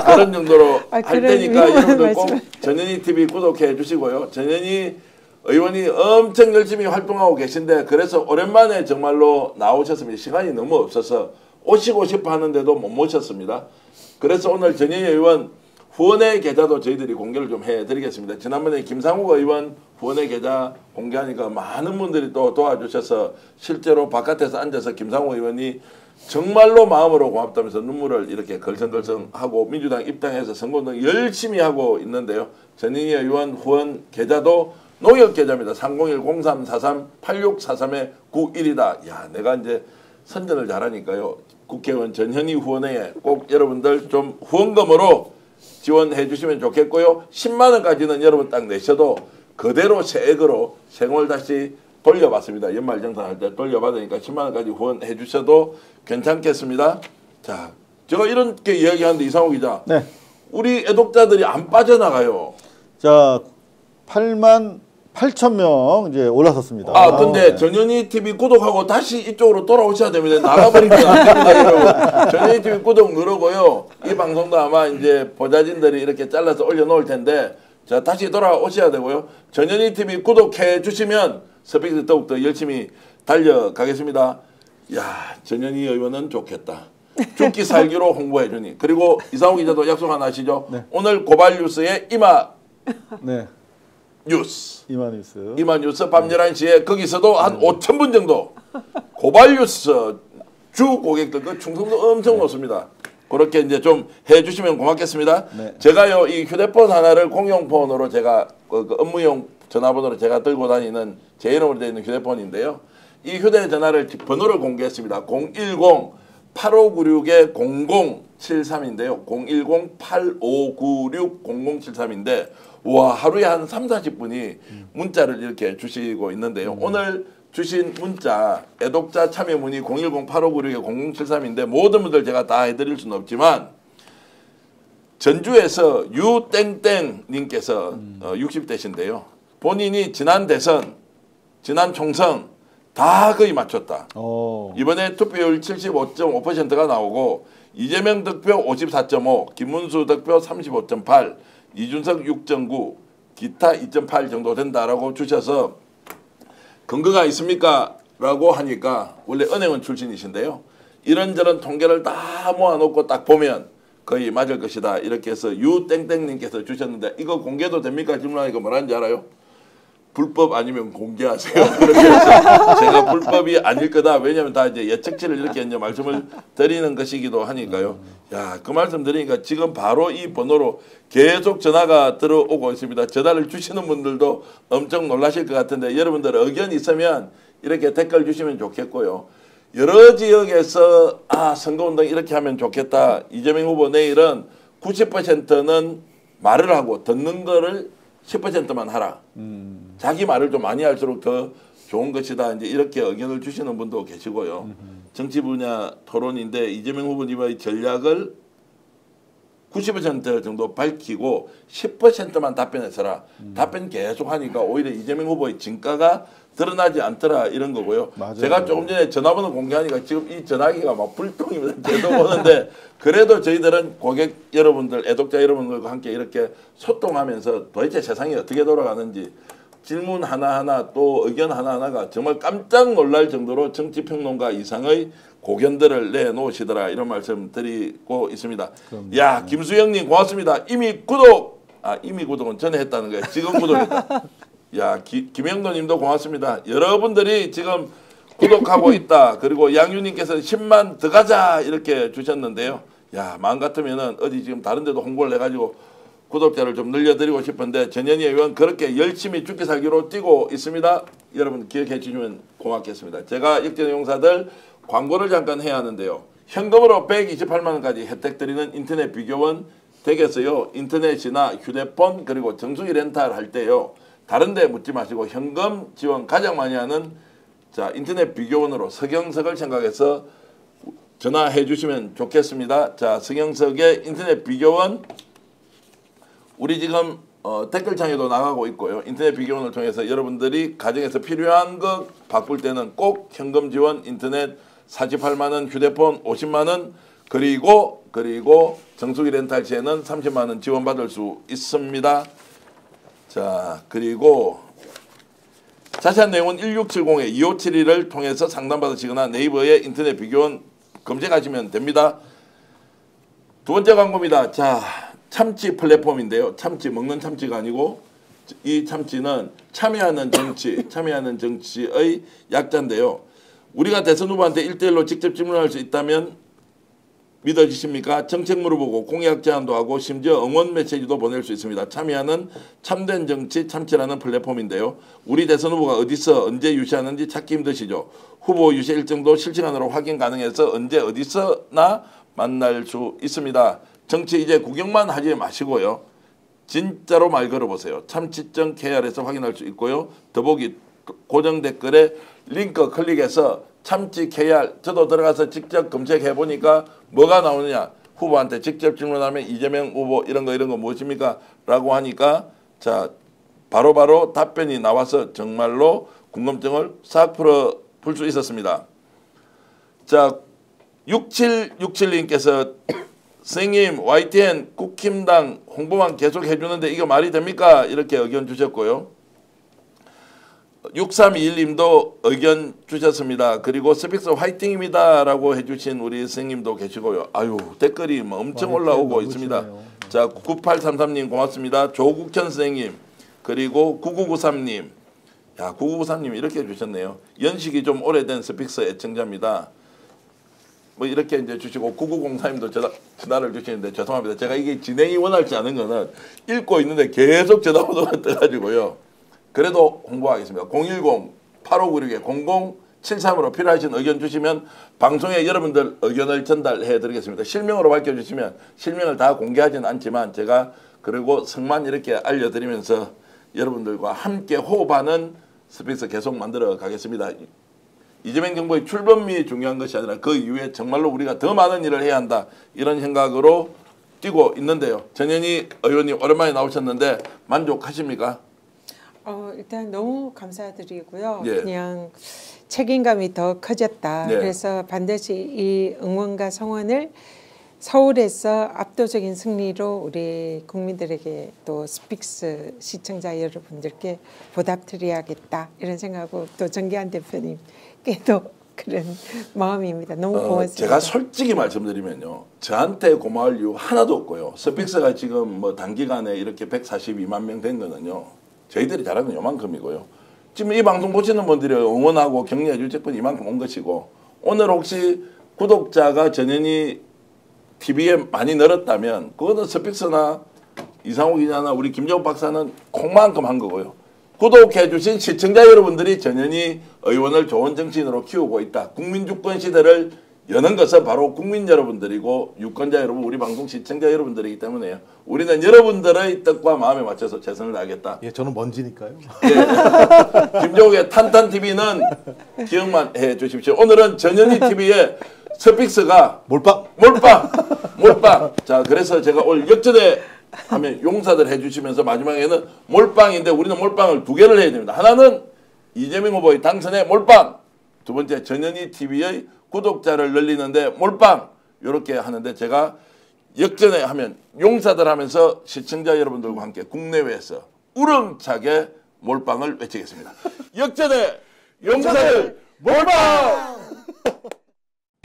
그런 정도로 할 테니까 여러분들 꼭 전현희 TV 구독해 주시고요. 전현희 의원이 엄청 열심히 활동하고 계신데 그래서 오랜만에 정말로 나오셨습니다. 시간이 너무 없어서 오시고 싶어 하는데도 못 모셨습니다. 그래서 오늘 전현희 의원 후원의 계좌도 저희들이 공개를 좀 해드리겠습니다. 지난번에 김상욱 의원 후원의 계좌 공개하니까 많은 분들이 또 도와주셔서 실제로 바깥에서 앉아서 김상욱 의원이 정말로 마음으로 고맙다면서 눈물을 이렇게 걸성걸성하고 민주당 입당해서 선거운동 열심히 하고 있는데요. 전현희 의원 후원 계좌도 농협 계좌입니다. 301-0343-8643-91이다. 야, 내가 이제 선전을 잘하니까요. 국회의원 전현희 후원회에 꼭 여러분들 좀 후원금으로 지원해 주시면 좋겠고요. 10만 원까지는 여러분 딱 내셔도 그대로 세액으로 세금을 다시 돌려받습니다. 연말정산할 때 돌려받으니까 10만 원까지 후원해 주셔도 괜찮겠습니다. 자, 제가 이렇게 이야기하는데 이상호 기자. 네. 우리 애독자들이 안 빠져나가요. 자, 88,000명 이제 올라섰습니다. 아, 근데 전현희 TV 구독하고 다시 이쪽으로 돌아오셔야 됩니다. 나가버리면 안 됩니다, 여러분. 전현희 TV 구독 누르고요. 이 방송도 아마 이제 보좌진들이 이렇게 잘라서 올려놓을 텐데, 자, 다시 돌아오셔야 되고요. 전현희 TV 구독해 주시면 스픽스 더욱더 열심히 달려가겠습니다. 야, 전현희 의원은 좋겠다. 죽기 살기로 홍보해 주니. 그리고 이상호 기자도 약속 하나 하시죠. 네. 오늘 고발 뉴스의 이마 네. 뉴스. 이만뉴스. 이만뉴스 밤 11시에 거기서도 한 5,000분 정도 고발뉴스 주 고객들 그 충성도 엄청 높습니다. 그렇게 이제 좀 해주시면 고맙겠습니다. 네. 제가요 이 휴대폰 하나를 공용폰으로 제가 그 업무용 전화번호로 제가 들고 다니는 제 이름으로 되어 있는 휴대폰인데요. 이 휴대전화를 번호를 공개했습니다. 010-8596-0073인데요. 010-8596-0073인데 와, 하루에 한 30-40분이 문자를 이렇게 주시고 있는데요. 오늘 주신 문자 애독자 참여 문의 010-8596-0073인데 모든 분들 제가 다 해드릴 수는 없지만 전주에서 유땡땡님께서 60대신데요. 본인이 지난 대선, 지난 총선 다 거의 맞췄다. 이번에 투표율 75.5%가 나오고 이재명 득표 54.5, 김문수 득표 35.8, 이준석 6.9, 기타 2.8 정도 된다라고 주셔서 근거가 있습니까? 라고 하니까 원래 은행원 출신이신데요. 이런저런 통계를 다 모아놓고 딱 보면 거의 맞을 것이다. 이렇게 해서 유땡땡님께서 주셨는데 이거 공개도 됩니까? 질문하니까 뭐라는지 알아요? 불법 아니면 공개하세요. 그래서 제가 불법이 아닐 거다. 왜냐하면 다 이제 예측치를 이렇게 이제 말씀을 드리는 것이기도 하니까요. 야, 그 말씀 드리니까 지금 바로 이 번호로 계속 전화가 들어오고 있습니다. 전화를 주시는 분들도 엄청 놀라실 것 같은데 여러분들 의견 있으면 이렇게 댓글 주시면 좋겠고요. 여러 지역에서 선거운동 이렇게 하면 좋겠다. 이재명 후보 내일은 90%는 말을 하고 듣는 거를 10%만 하라. 자기 말을 좀 많이 할수록 더 좋은 것이다. 이제 이렇게 의견을 주시는 분도 계시고요. 정치 분야 토론인데 이재명 후보님의 전략을 90% 정도 밝히고 10%만 답변했어라. 답변 계속 하니까 오히려 이재명 후보의 진가가 드러나지 않더라 이런 거고요. 맞아요. 제가 조금 전에 전화번호 공개하니까 지금 이 전화기가 막 불똥입니다. 계속 오는데 그래도 저희들은 고객 여러분들, 애독자 여러분들과 함께 이렇게 소통하면서 도대체 세상이 어떻게 돌아가는지 질문 하나하나 또 의견 하나하나가 정말 깜짝 놀랄 정도로 정치평론가 이상의 고견들을 내놓으시더라 이런 말씀 드리고 있습니다. 야, 김수영님 고맙습니다. 이미 구독은 전에 했다는 거예요. 지금 구독했다. 야, 김영도님도 고맙습니다. 여러분들이 지금 구독하고 있다. 그리고 양유님께서 10만 더 가자 이렇게 주셨는데요. 야, 마음 같으면은 어디 지금 다른 데도 홍보를 해가지고 구독자를 좀 늘려드리고 싶은데 전현희 의원 그렇게 열심히 죽기 살기로 뛰고 있습니다. 여러분 기억해 주시면 고맙겠습니다. 제가 역전의 용사들 광고를 잠깐 해야 하는데요. 현금으로 128만 원까지 혜택 드리는 인터넷 비교원 댁에서요. 인터넷이나 휴대폰 그리고 정수기 렌탈 할 때요. 다른 데 묻지 마시고 현금 지원 가장 많이 하는 인터넷 비교원으로 서경석을 생각해서 전화해 주시면 좋겠습니다. 자, 서경석의 인터넷 비교원 우리 지금 댓글창에도 나가고 있고요. 인터넷 비교원을 통해서 여러분들이 가정에서 필요한 것 바꿀 때는 꼭 현금 지원 인터넷 48만 원, 휴대폰 50만 원 그리고 정수기 렌탈 시에는 30만 원 지원받을 수 있습니다. 자, 그리고 자세한 내용은 1670-2572를 통해서 상담받으시거나 네이버에 인터넷 비교원 검색하시면 됩니다. 두 번째 광고입니다. 자, 참치 플랫폼인데요. 참치 먹는 참치가 아니고 이 참치는 참여하는 정치의 약자인데요. 우리가 대선 후보한테 1대1로 직접 질문할 수 있다면 믿어지십니까? 정책 물어보고 공약 제안도 하고 심지어 응원 메시지도 보낼 수 있습니다. 참여하는 참된 정치 참치라는 플랫폼인데요. 우리 대선 후보가 어디서 언제 유시하는지 찾기 힘드시죠? 후보 유시 일정도 실시간으로 확인 가능해서 언제 어디서나 만날 수 있습니다. 정치 이제 구경만 하지 마시고요. 진짜로 말 걸어보세요. 참치.kr에서 확인할 수 있고요. 더보기 고정 댓글에 링크 클릭해서 참치 KR 저도 들어가서 직접 검색해 보니까 뭐가 나오느냐 후보한테 직접 질문하면 이재명 후보 이런 거 무엇입니까? 라고 하니까 자 바로바로 답변이 나와서 정말로 궁금증을 싹 풀 수 있었습니다. 자 6767님께서 선생님 YTN 국힘당 홍보만 계속 해주는데 이거 말이 됩니까? 이렇게 의견 주셨고요. 6321님도 의견 주셨습니다. 그리고 스픽스 화이팅입니다 라고 해주신 우리 선생님도 계시고요. 아유 댓글이 뭐 엄청 올라오고 있습니다. 자 9833님 고맙습니다. 조국천 선생님 그리고 9993님 야 9993님 이렇게 해주셨네요. 연식이 좀 오래된 스픽스 애청자입니다. 뭐 이렇게 이제 주시고 9904님도 전화를 주시는데 죄송합니다. 제가 이게 진행이 원활치 않은 거는 읽고 있는데 계속 전화번호가 떠가지고요. 그래도 홍보하겠습니다. 010-8596-0073으로 필요하신 의견 주시면 방송에 여러분들 의견을 전달해 드리겠습니다. 실명으로 밝혀주시면 실명을 다 공개하지는 않지만 제가 그리고 성만 이렇게 알려드리면서 여러분들과 함께 호흡하는 스픽스 계속 만들어 가겠습니다. 이재명 정부의 출범이 중요한 것이 아니라 그 이후에 정말로 우리가 더 많은 일을 해야 한다. 이런 생각으로 뛰고 있는데요. 전현희 의원님 오랜만에 나오셨는데 만족하십니까? 일단 너무 감사드리고요. 예. 그냥 책임감이 더 커졌다. 네. 그래서 반드시 이 응원과 성원을 서울에서 압도적인 승리로 우리 국민들에게 또 스픽스 시청자 여러분들께 보답드려야겠다. 이런 생각하고 또 정기한 대표님께도 그런 마음입니다. 너무 고맙습니다. 제가 솔직히 말씀드리면요. 저한테 고마울 이유 하나도 없고요. 스픽스가 지금 뭐 단기간에 이렇게 142만 명 된 거는요. 저희들이 잘하는 요만큼이고요. 지금 이 방송 보시는 분들이 응원하고 격려해 줄 분이 이만큼 온 것이고 오늘 혹시 구독자가 전현희 TV에 많이 늘었다면 그거는 스픽스나 이상호 기자나 우리 김정욱 박사는 콩만큼 한 거고요. 구독해 주신 시청자 여러분들이 전현희 의원을 좋은 정치인으로 키우고 있다. 국민주권 시대를 여는 것은 바로 국민 여러분들이고 유권자 여러분, 우리 방송 시청자 여러분들이기 때문에요. 우리는 여러분들의 뜻과 마음에 맞춰서 최선을 다하겠다. 예, 저는 먼지니까요. 예. 김종욱의 탄탄TV는 기억만 해 주십시오. 오늘은 전현희 TV의 스픽스가 몰빵. 자, 그래서 제가 오늘 역전에 하면 용사들 해주시면서 마지막에는 몰빵인데 우리는 몰빵을 2개를 해야 됩니다. 하나는 이재명 후보의 당선에 몰빵, 두 번째 전현희 TV의 구독자를 늘리는데 몰빵, 이렇게 하는데 제가 역전에 하면 용사들 하면서 시청자 여러분들과 함께 국내외에서 우렁차게 몰빵을 외치겠습니다. 역전에 용사들 몰빵!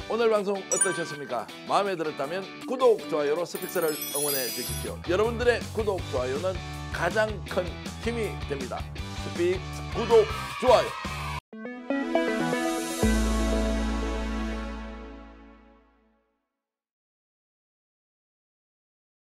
오늘 방송 어떠셨습니까? 마음에 들었다면 구독, 좋아요로 스픽스를 응원해 주십시오. 여러분들의 구독, 좋아요는 가장 큰 힘이 됩니다. 스픽스 구독, 좋아요.